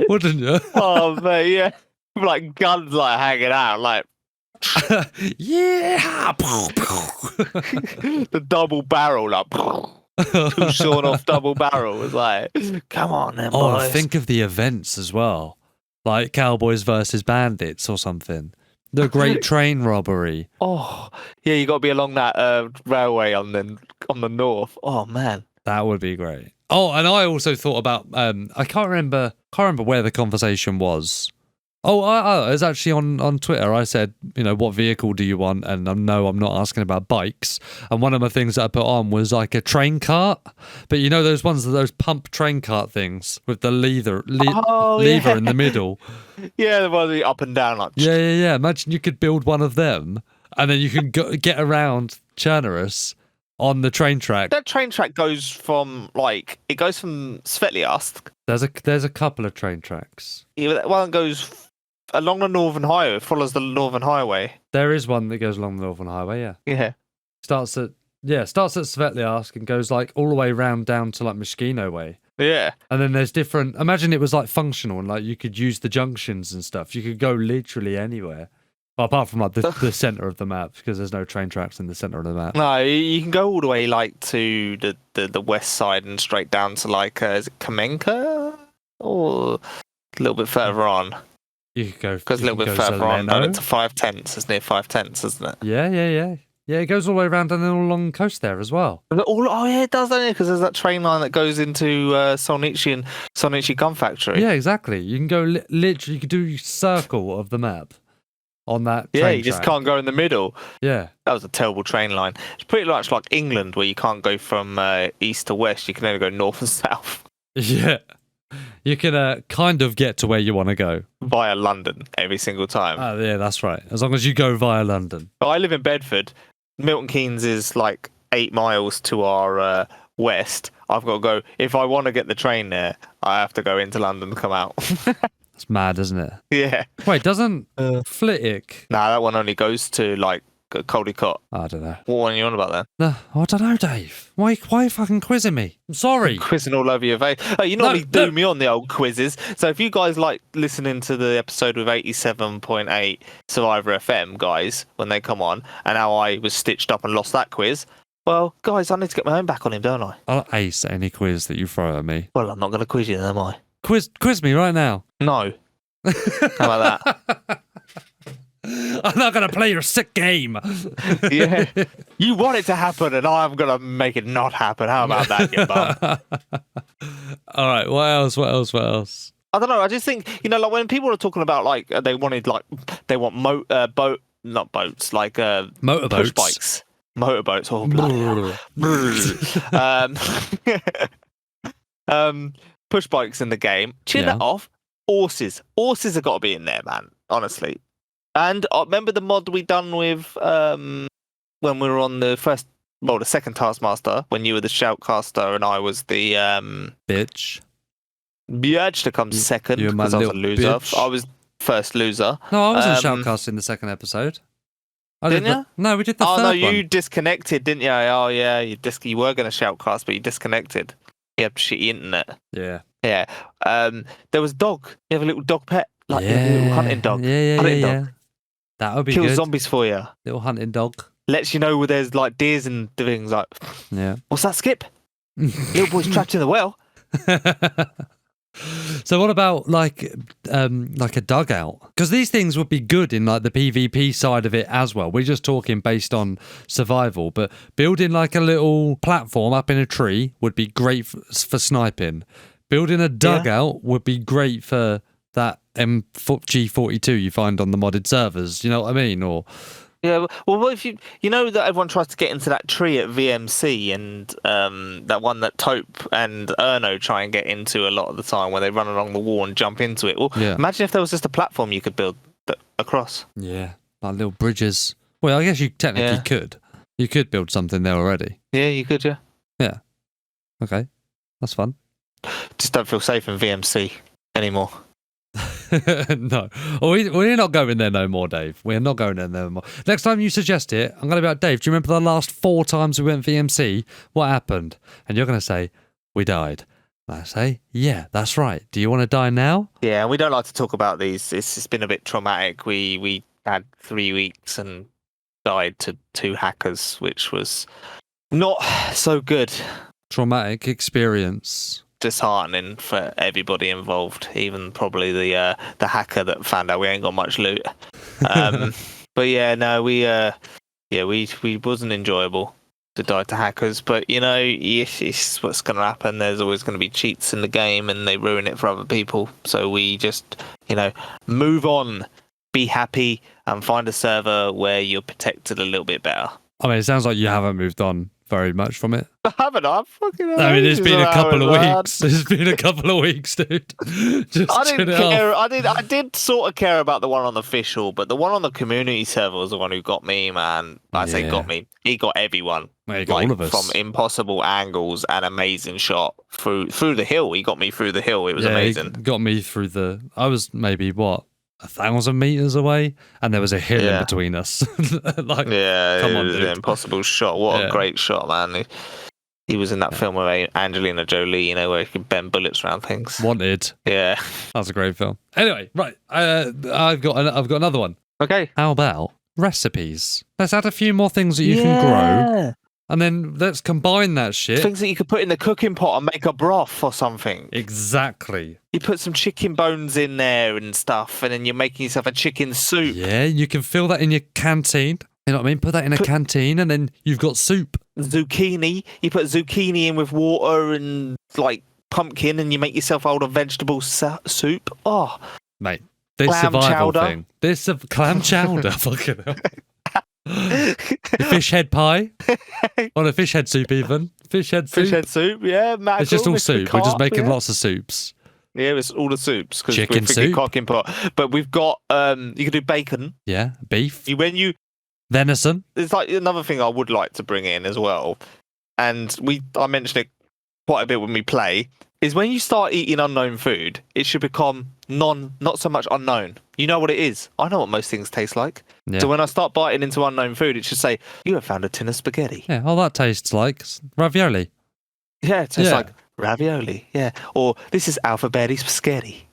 Wouldn't you?
Oh, mate, yeah. Like guns like hanging out, like
yeah.
The double barrel, like two sawn off double barrel was like, come on then, boys.
Oh, think of the events as well, like Cowboys versus Bandits or something. The Great Train Robbery.
Oh, yeah, you got to be along that railway on the north. Oh man,
that would be great. Oh, and I also thought about I can't remember where the conversation was. Oh, it was actually on Twitter. I said, what vehicle do you want? And no, I'm not asking about bikes. And one of the things that I put on was like a train cart. But those pump train cart things with the lever in the middle.
Yeah, the ones up and down. Like
Yeah. Imagine you could build one of them, and then you can get around Chernarus on the train track.
That train track goes from Svetliarsk.
There's a couple of train tracks.
Yeah, one goes along the Northern Highway, follows the Northern Highway.
There is one that goes along the Northern Highway, yeah.
Yeah.
Starts at Svetliarsk and goes like all the way round down to like Mishkino way.
Yeah.
And then there's different, imagine it was like functional and like you could use the junctions and stuff. You could go literally anywhere. Well, apart from like the centre of the map, because there's no train tracks in the centre of the map.
No, you can go all the way like to the west side and straight down to like is it Kamenka? Or a little bit further on.
You could go
because a little bit further on down to 5 Tents. It's near 5 Tents, isn't it?
Yeah. Yeah, it goes all the way around and then all along the coast there as well.
Oh yeah, it does, doesn't it? Because there's that train line that goes into Solnichi and Solnichi Gun Factory.
Yeah, exactly. You can go literally. You could do circle of the map on that.
Yeah,
train
you just
track.
can't go in the middle.
Yeah,
that was a terrible train line. It's pretty much like England, where you can't go from east to west. You can only go north and south.
Yeah. You can kind of get to where you want to go.
Via London every single time.
Oh, yeah, that's right. As long as you go via London.
But I live in Bedford. Milton Keynes is like 8 miles to our west. I've got to go. If I want to get the train there, I have to go into London and come out.
It's mad, isn't it?
Yeah.
Wait, doesn't Flitwick?
Nah, that one only goes to like Caldicott.
I don't know.
What one are you on about then?
No, I don't know, Dave. Why are you fucking quizzing me? I'm sorry.
Quizzing all over your face. Oh, you normally do me on the old quizzes. So if you guys like listening to the episode with 87.8 Survivor FM guys, when they come on, and how I was stitched up and lost that quiz, well, guys, I need to get my own back on him, don't I?
I'll ace any quiz that you throw at me.
Well, I'm not going to quiz you, am I?
Quiz me right now.
No. How about that?
I'm not going to play your sick game.
Yeah. You want it to happen, and I'm going to make it not happen. How about that, you bum?
All right, what else?
I don't know. I just think, like when people are talking about, like, they want not boats, like,
motorboats.
push bikes. motorboats. Oh, bloody hell. Push bikes in the game. Chin that off. Horses have got to be in there, man. Honestly. And remember the mod we done with when we were on the second Taskmaster, when you were the Shoutcaster and I was the
bitch
to come second because I was a loser.
Bitch.
I was first loser.
No, I wasn't Shoutcast in the second episode.
Didn't you?
No, we did the third one.
Oh, no, you disconnected, didn't you? Oh, yeah, you were going to Shoutcast, but you disconnected. You had shitty internet.
Yeah.
Yeah. There was dog. You have a little dog pet? Like a little hunting dog.
Hunting dog. That would be
Kills
good.
zombies for you.
Little hunting dog.
Lets you know where there's like deers and things like.
Yeah.
What's that, Skip? Little boy's trapped in the well.
So what about like a dugout? Because these things would be good in like the PvP side of it as well. We're just talking based on survival, but building like a little platform up in a tree would be great for sniping. Building a dugout would be great for that G42 you find on the modded servers. You know what I mean? Or
yeah, well, what if you know that everyone tries to get into that tree at VMC and that one that Taupe and Erno try and get into a lot of the time where they run along the wall and jump into it. Well, imagine if there was just a platform you could build across.
Yeah, like little bridges. Well, I guess you technically could. You could build something there already.
Yeah, you could, yeah.
Yeah. Okay, that's fun.
Just don't feel safe in VMC anymore.
No, we're not going there no more, Dave. We're not going there no more. Next time you suggest it, I'm going to be like, Dave, do you remember the last 4 times we went VMC? What happened? And you're going to say, we died. And I say, yeah, that's right. Do you want to die now?
Yeah, and we don't like to talk about these. It's been a bit traumatic. We had 3 weeks and died to 2 hackers, which was not so good.
Traumatic experience.
Disheartening for everybody involved, even probably the hacker that found out we ain't got much loot. But yeah, no, we wasn't enjoyable to die to hackers. But you know, it's what's going to happen. There's always going to be cheats in the game, and they ruin it for other people. So we just move on, be happy, and find a server where you're protected a little bit better.
I mean, it sounds like you haven't moved on very much from it.
Haven't I? Fucking
I mean, it's been a couple of weeks. It's been a couple of weeks, dude.
I didn't care. I did sort of care about the one on the official, but the one on the community server was the one who got me, man. I say got me. He got everyone.
Well, he got all of us.
From impossible angles and amazing shot through the hill. He got me through the hill. It was amazing.
He got me through I was maybe 1,000 meters away, and there was a hill in between us. Come on,
it was
dude.
an impossible shot. What a great shot, man. He was in that film with Angelina Jolie, where he could bend bullets around things.
Wanted.
Yeah,
that's a great film. Anyway, right, I've got another one.
Okay.
How about recipes? Let's add a few more things that you can grow. And then let's combine that shit.
Things that you could put in the cooking pot and make a broth or something.
Exactly.
You put some chicken bones in there and stuff, and then you're making yourself a chicken soup.
Yeah, you can fill that in your canteen. You know what I mean? Put that in a canteen, and then you've got soup.
Zucchini. You put zucchini in with water and like pumpkin, and you make yourself all a vegetable soup. Oh,
mate, this
clam
survival
chowder.
thing. This clam chowder. Fucking hell. Fish head pie, or a fish head soup, even fish head soup.
Yeah, mackerel,
it's just all soup. We're just making
yeah.
lots of soups.
Yeah, it's all the soups because
Chicken
we're
soup,
cooking pot. But we've got you can do bacon.
Yeah, beef.
Venison.
It's
like another thing I would like to bring in as well, and I mentioned it quite a bit when we play. Is when you start eating unknown food, it should become not so much unknown. You know what it is. I know what most things taste like. Yeah. So when I start biting into unknown food, it should say, you have found a tin of spaghetti.
Yeah, all that tastes like ravioli.
Yeah, it tastes like ravioli. Yeah. Or this is alphabeti spaghetti.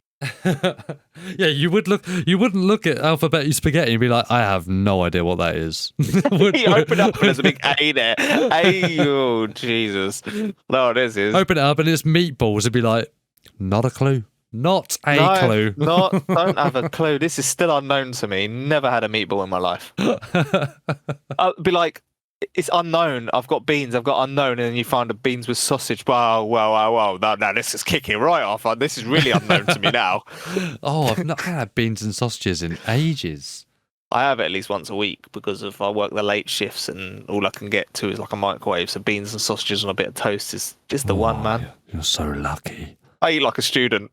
Yeah, you wouldn't look at alphabeti spaghetti and be like, I have no idea what that is.
You open it up and there's a big A there. A, oh, Jesus. No, it is.
Open it up and it's meatballs and be like, not a clue. Not a clue.
Don't have a clue. This is still unknown to me. Never had a meatball in my life. I'll be like, it's unknown. I've got beans. I've got unknown, and then you find a beans with sausage. Wow. Now this is kicking right off. This is really unknown to me now.
Oh, I've not had beans and sausages in ages.
I have it at least once a week because I work the late shifts and all I can get to is like a microwave. So beans and sausages and a bit of toast is just the one, man.
You're so lucky.
I eat like a student.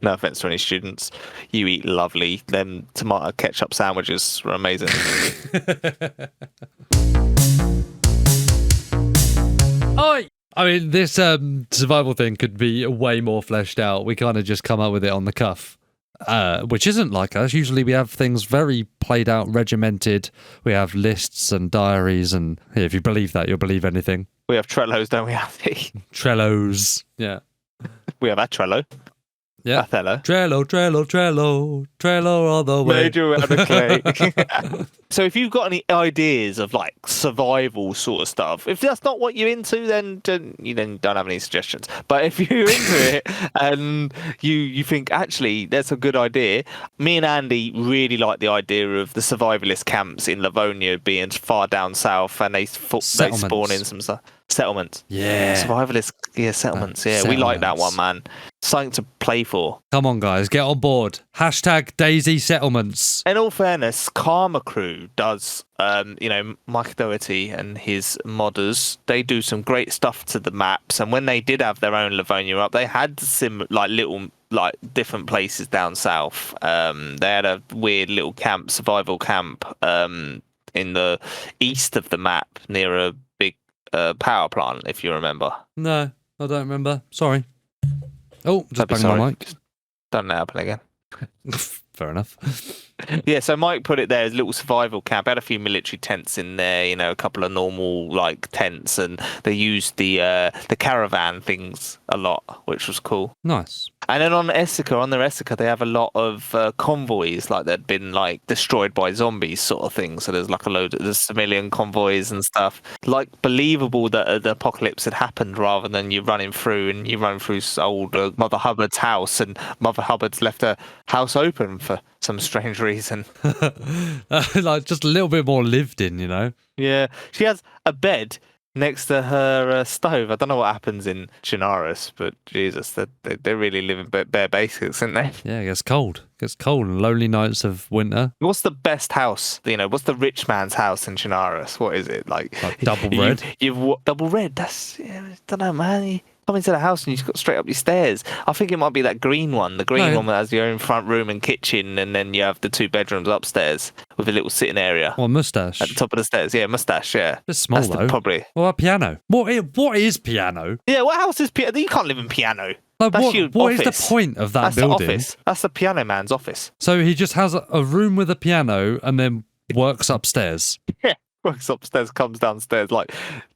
No offense to any students. You eat lovely. Them tomato ketchup sandwiches are amazing.
Oi! I mean, this survival thing could be way more fleshed out. We kind of just come up with it on the cuff, which isn't like us. Usually we have things very played out, regimented. We have lists and diaries, and if you believe that, you'll believe anything.
We have Trellos, don't we, Andy?
Trellos, yeah.
We have a Trello.
Yeah.
Othello.
Trello all the way.
Made you out of clay. So if you've got any ideas of like survival sort of stuff, if that's not what you're into, then you don't have any suggestions. But if you're into it and you think actually that's a good idea, me and Andy really like the idea of the survivalist camps in Livonia being far down south, and they spawn in some stuff. Settlements.
Yeah.
Survivalist, settlements. Yeah, we like that one, man. Something to play for.
Come on, guys, get on board. Hashtag DayZ settlements.
In all fairness, Karma Crew does, Mike Doherty and his modders, they do some great stuff to the maps. And when they did have their own Livonia up, they had little different places down south. They had a weird little survival camp, in the east of the map near a big power plant, if you remember.
No, I don't remember. Sorry. Oh, just banged my mic.
Don't happen again.
Fair enough.
Yeah, so Mike put it there as a little survival camp. Had a few military tents in there, a couple of normal tents, and they used the caravan things a lot, which was cool.
Nice.
And then on their Essica, they have a lot of convoys, that'd been destroyed by zombies, sort of thing. So there's a load of civilian convoys and stuff. Believable that the apocalypse had happened, rather than you running through old Mother Hubbard's house, and Mother Hubbard's left her house open for some strange reason.
Just a little bit more lived in,
Yeah, she has a bed next to her stove. I don't know what happens in Chinaris, but Jesus, they're really living bare basics, aren't they?
Yeah, it gets cold. It gets cold and lonely nights of winter.
What's the best house? What's the rich man's house in Chinaris? What is it like?
Double red.
You've double red. That's I don't know, man. You come into the house and you've got straight up your stairs. I think it might be that green one. The green one that has your own front room and kitchen, and then you have the 2 bedrooms upstairs with a little sitting area.
Or mustache.
At the top of the stairs. Yeah, mustache, yeah.
It's small, though.
Probably.
What about piano? What is piano?
Yeah, what house is piano? You can't live in piano.
What is the point of that building?
The office. That's the piano man's office.
So he just has a room with a piano and then works upstairs.
Yeah, works upstairs, comes downstairs like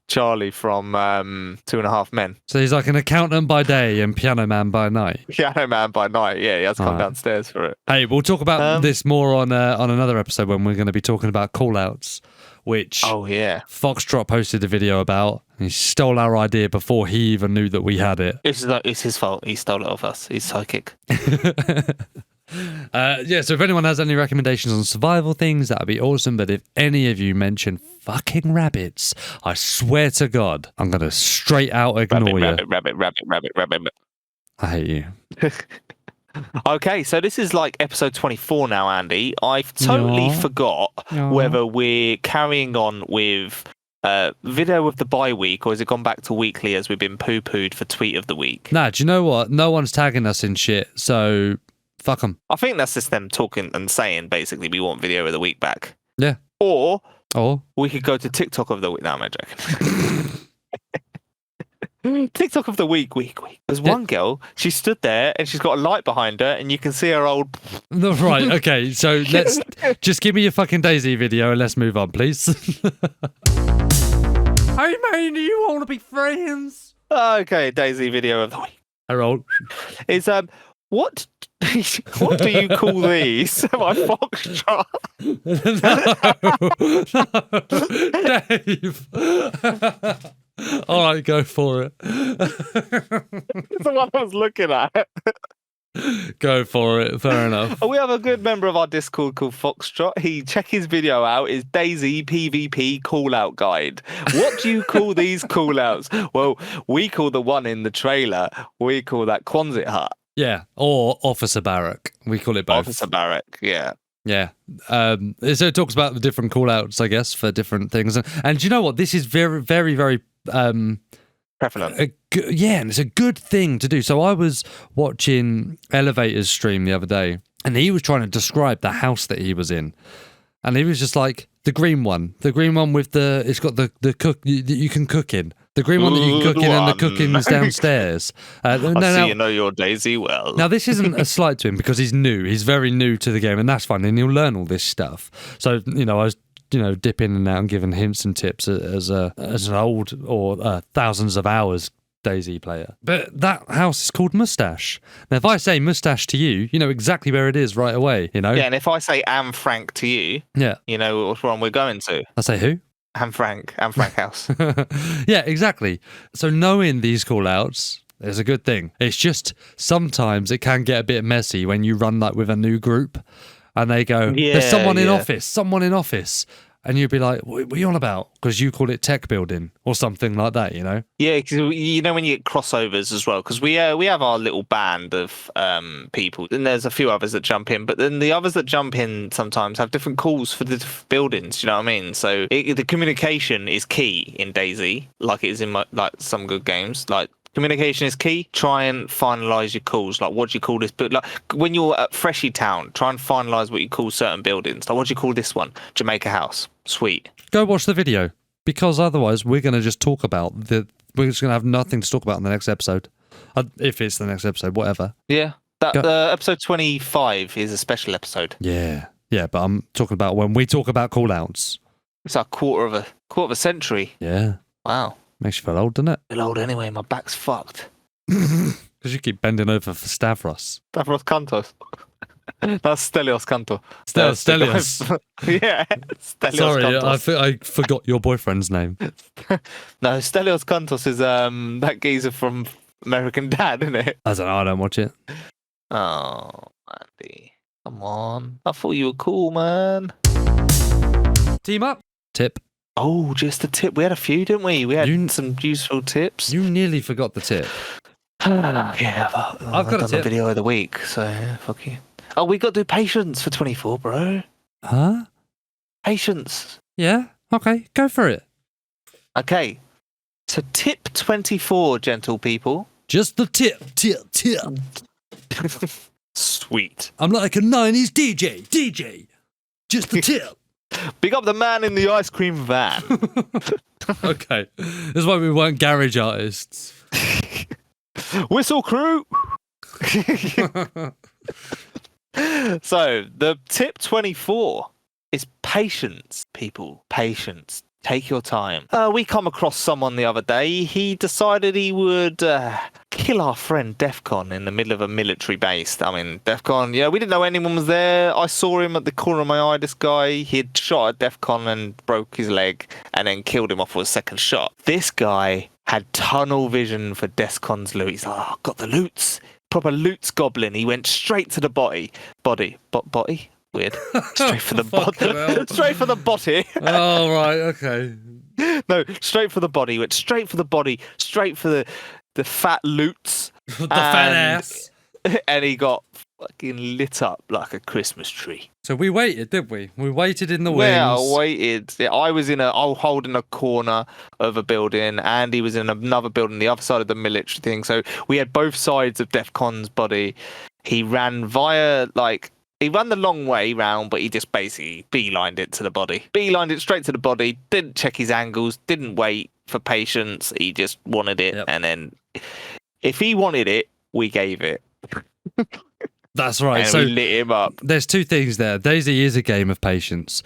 Charlie from 2.5 Men.
So he's like an accountant by day and piano man by night.
Piano man by night, yeah. He has to come downstairs for it.
Hey, we'll talk about this more on another episode when we're going to be talking about call-outs, which Foxtrot posted a video about. He stole our idea before he even knew that we had it.
It's his fault. He stole it off us. He's psychic.
So if anyone has any recommendations on survival things, that'd be awesome. But if any of you mention fucking rabbits, I swear to God, I'm going to straight out ignore you.
Rabbit.
I hate you.
Okay, so this is episode 24 now, Andy. I've totally forgot whether we're carrying on with video of the bye week, or has it gone back to weekly as we've been poo-pooed for tweet of the week?
Nah, do you know what? No one's tagging us in shit, so fuck them.
I think that's just them talking and saying basically we want video of the week back.
Yeah.
Or we could go to TikTok of the week. No, I'm joking. TikTok of the week. There's one girl, she stood there and she's got a light behind her and you can see her old...
Right, okay, so let's... just give me your fucking DayZ video and let's move on, please. Hey man, do you want to be friends?
Okay, DayZ video of the week.
Harold.
Is, what do you call these? My Foxtrot.
No, Dave. All right, go for it.
It's the one I was looking at.
Go for it. Fair enough.
We have a good member of our Discord called Foxtrot. Check his video out. It's DayZ PvP call out guide. What do you call these call outs? Well, we call the one in the trailer. We call that Quonset hut.
Yeah, or officer barrack. We call it both.
Officer barrack. Yeah.
Yeah. So it talks about the different call outs, I guess, for different things. And do you know what? This is very, very, very
Prevalent.
yeah, and it's a good thing to do. So I was watching Elevator's stream the other day, and he was trying to describe the house that he was in. And he was just like, the green one with it's got the cook that you can cook in. The green one that you can cook in, and the cooking's downstairs.
I see you know your DayZ well.
Now, this isn't a slight to him because he's new. He's very new to the game, and that's fine. And he'll learn all this stuff. So, I was, dip in and out and giving him some tips as an old or thousands of hours DayZ player. But that house is called Mustache. Now, if I say Mustache to you, you know exactly where it is right away,
Yeah, and if I say Anne Frank to you, you know which one we're going to.
I say who?
Anne Frank House.
Yeah, exactly. So knowing these call-outs is a good thing. It's just sometimes it can get a bit messy when you run like with a new group and they go, there's someone in office. And you'd be like, what are you on about? Because you call it tech building or something like that, you know?
Yeah, because when you get crossovers as well, because we have our little band of people, and there's a few others that jump in, but then the others that jump in sometimes have different calls for the buildings. You know what I mean? So the communication is key in DayZ, like it is in some good games. Like communication is key. Try and finalize your calls. Like, what do you call this? But like when you're at Freshy Town, try and finalize what you call certain buildings. Like, what do you call this one? Jamaica House. Sweet.
Go watch the video, because otherwise we're going to just talk about we're just going to have nothing to talk about in the next episode. If it's the next episode, whatever.
Yeah. Episode 25 is a special episode.
Yeah. Yeah, but I'm talking about when we talk about call-outs.
It's a quarter of a century.
Yeah.
Wow.
Makes you feel old, doesn't it?
Feel old anyway. My back's fucked.
Because you keep bending over for Stavros.
Stavros Kantos. That's Stelios Kanto.
Stelios.
Yeah. Stelios
Sorry,
Kantos.
I forgot your boyfriend's name.
No, Stelios Kantos is that geezer from American Dad, isn't it?
I don't know. I don't watch it.
Oh, Andy. Come on. I thought you were cool, man.
Team up. Tip.
Oh, just a tip. We had a few, didn't we? We had some useful tips.
You nearly forgot the tip.
Yeah, but I've got the video of the week, so yeah, fuck you. Oh, we got to do patience for 24, bro.
Huh?
Patience.
Yeah? Okay, go for it.
Okay. So tip 24, gentle people.
Just the tip.
Sweet.
I'm like a 90s DJ. Just the tip.
Big up the man in the ice cream van.
Okay. This is why we weren't garage artists.
Whistle crew. So, the tip 24 is patience, people. Patience. Take your time. We come across someone the other day. He decided he would kill our friend Defcon in the middle of a military base. I mean, Defcon, yeah, we didn't know anyone was there. I saw him at the corner of my eye, this guy. He had shot at Defcon and broke his leg and then killed him off with a second shot. This guy had tunnel vision for Defcon's loot. He's like, got the loots. Proper loots goblin. He went straight to the body? Weird. Straight for the body. Straight for the body.
Oh, right, okay.
No, straight for the body. Went straight for the body. Straight for the fat loots.
The fat ass.
And he got fucking lit up like a Christmas tree.
So we waited, didn't we? We waited in the wings.
Yeah, I waited. I was holding a corner of a building. Andy was in another building, the other side of the military thing. So we had both sides of Defcon's body. He ran he ran the long way round, but he just basically beelined it to the body. Beelined it straight to the body, didn't check his angles, didn't wait for patience. He just wanted it. Yep. And then if he wanted it, we gave it.
That's right.
And
so
we lit him up.
There's two things there. DayZ is a game of patience.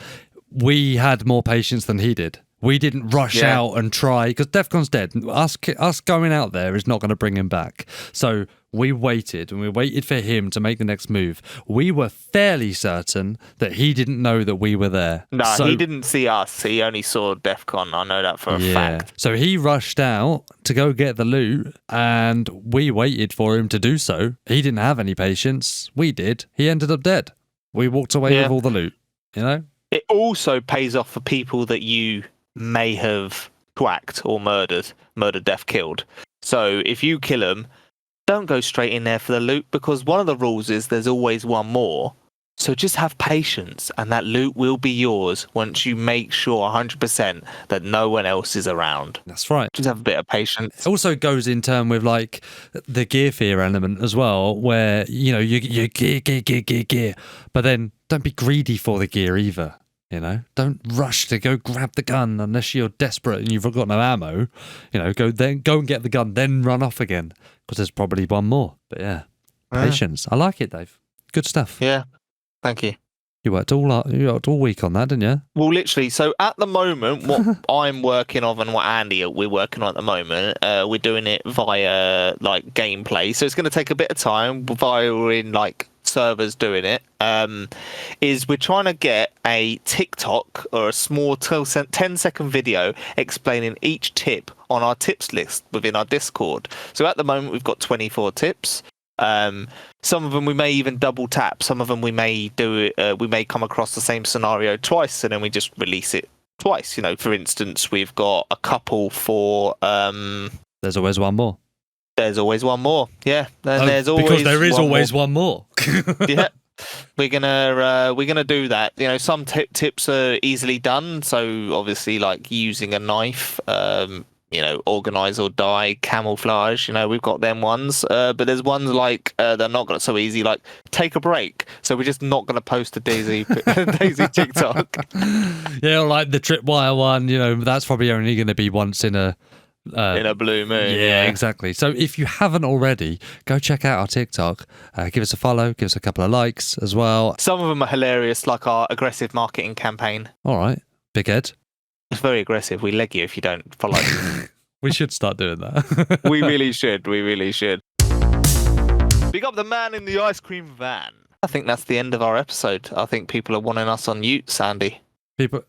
We had more patience than he did. We didn't rush out and try, because Defcon's dead. Us going out there is not going to bring him back. So we waited, and we waited for him to make the next move. We were fairly certain that he didn't know that we were there.
No, he didn't see us. He only saw Defcon. I know that for a fact.
So he rushed out to go get the loot, and we waited for him to do so. He didn't have any patience. We did. He ended up dead. We walked away with all the loot, you know?
It also pays off for people that you may have twacked or murdered, death, killed. So if you kill them, don't go straight in there for the loot, because one of the rules is there's always one more. So just have patience, and that loot will be yours once you make sure 100% that no one else is around.
That's right.
Just have a bit of patience.
It also goes in turn with like the gear fear element as well, where you gear, but then don't be greedy for the gear either. Don't rush to go grab the gun unless you're desperate and you've got no ammo. Go and get the gun, then run off again because there's probably one more. But yeah, patience. I like it, Dave. Good stuff.
Yeah, thank you.
You worked all week on that, didn't you?
Well, literally. So at the moment, what I'm working on and what Andy we're working on at the moment, we're doing it via like gameplay. So it's going to take a bit of time via we're in like servers doing it. Is we're trying to get a TikTok or a small 10-second video explaining each tip on our tips list within our Discord. So at the moment, we've got 24 tips. Some of them we may even double tap. Some of them we may do it. We may come across the same scenario twice, and then we just release it twice. For instance, we've got a couple for.
There's always one more.
There's always one more. Yeah, there's always
because there is
one
always
more.
One more.
Yeah, we're gonna do that. Some tips are easily done. So obviously, like using a knife. Organize or die, camouflage, we've got them ones. But there's ones like they're not so easy, like take a break. So we're just not going to post a DayZ TikTok.
Yeah, like the tripwire one, that's probably only going to be once in a
blue moon.
Yeah, exactly. So if you haven't already, go check out our TikTok. Give us a follow, give us a couple of likes as well.
Some of them are hilarious, like our aggressive marketing campaign.
All right, Big Ed.
It's very aggressive. We leg you if you don't follow.
We should start doing that.
We really should. Big up the man in the ice cream van. I think that's the end of our episode. I think people are wanting us on mute, Sandy.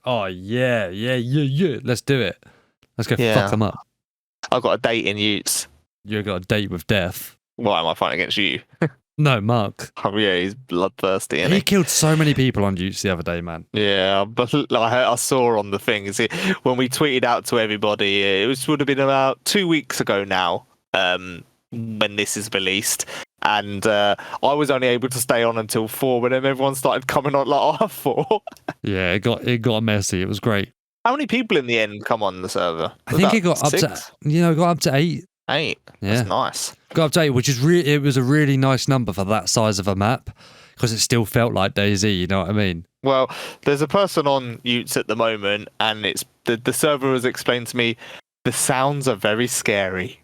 Oh, yeah. Let's do it. Let's go fuck them up.
I've got a date in Utes.
You've got a date with death.
Why am I fighting against you?
No, Mark.
Oh, yeah, he's bloodthirsty, isn't
he? He killed so many people on Utes the other day, man.
Yeah, but I saw on the thing, when we tweeted out to everybody, it would have been about 2 weeks ago now, when this is released. And I was only able to stay on until 4, but then everyone started coming on like half 4.
Yeah, it got messy. It was great.
How many people in the end come on the server?
I think it got up to 8.
8.
Yeah.
That's nice.
Got up to 8, which is it was a really nice number for that size of a map because it still felt like DayZ, you know what I mean?
Well, there's a person on Utes at the moment, and it's the server has explained to me the sounds are very scary.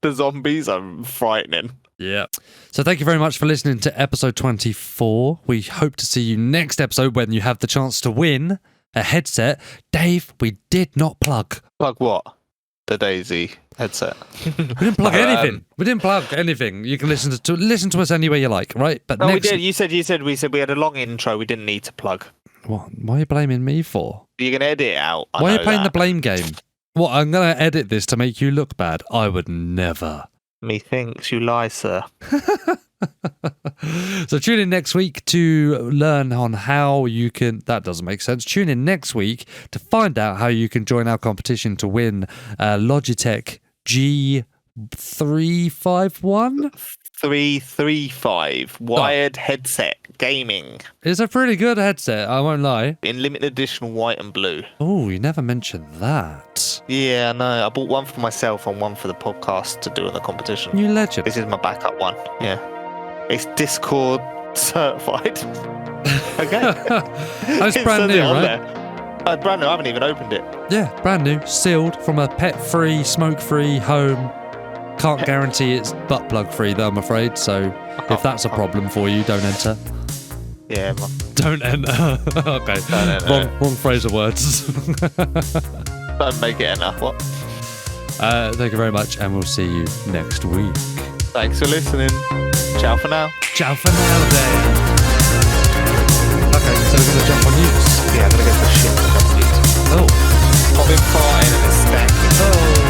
The zombies are frightening.
Yeah. So thank you very much for listening to episode 24. We hope to see you next episode when you have the chance to win a headset. Dave, we did not plug.
Plug what? The DayZ headset.
We didn't plug anything. We didn't plug anything. You can listen to us anywhere you like, right? But
no, we did. You said we had a long intro. We didn't need to plug.
What? Why are you blaming me for?
You're gonna edit it out.
Why are you playing the blame game? What? I'm gonna edit this to make you look bad? I would never.
Methinks you lie, sir.
So tune in next week to learn on how you can... That doesn't make sense. Tune in next week to find out how you can join our competition to win Logitech G351?
335 wired headset gaming.
It's a pretty good headset, I won't lie.
In limited edition white and blue.
Oh, you never mentioned that.
Yeah, no, I bought one for myself and one for the podcast to do in the competition.
You legend.
This is my backup one. Yeah. It's Discord certified. Okay.
That's brand new, right?
Brand new. I haven't even opened it.
Yeah, brand new. Sealed from a pet-free, smoke-free home. Can't guarantee it's butt plug free though, I'm afraid. So if that's a problem for you, don't enter.
Yeah,
don't enter. Okay.
Don't enter.
Wrong phrase of words.
Don't make it enough. What?
Thank you very much, and we'll see you next week.
Thanks for listening. Ciao for now.
Ciao for now, then. Okay, so we're gonna jump on news.
Yeah, I'm gonna go for shit.
Oh.
I've been farting and it's stanky.
Oh.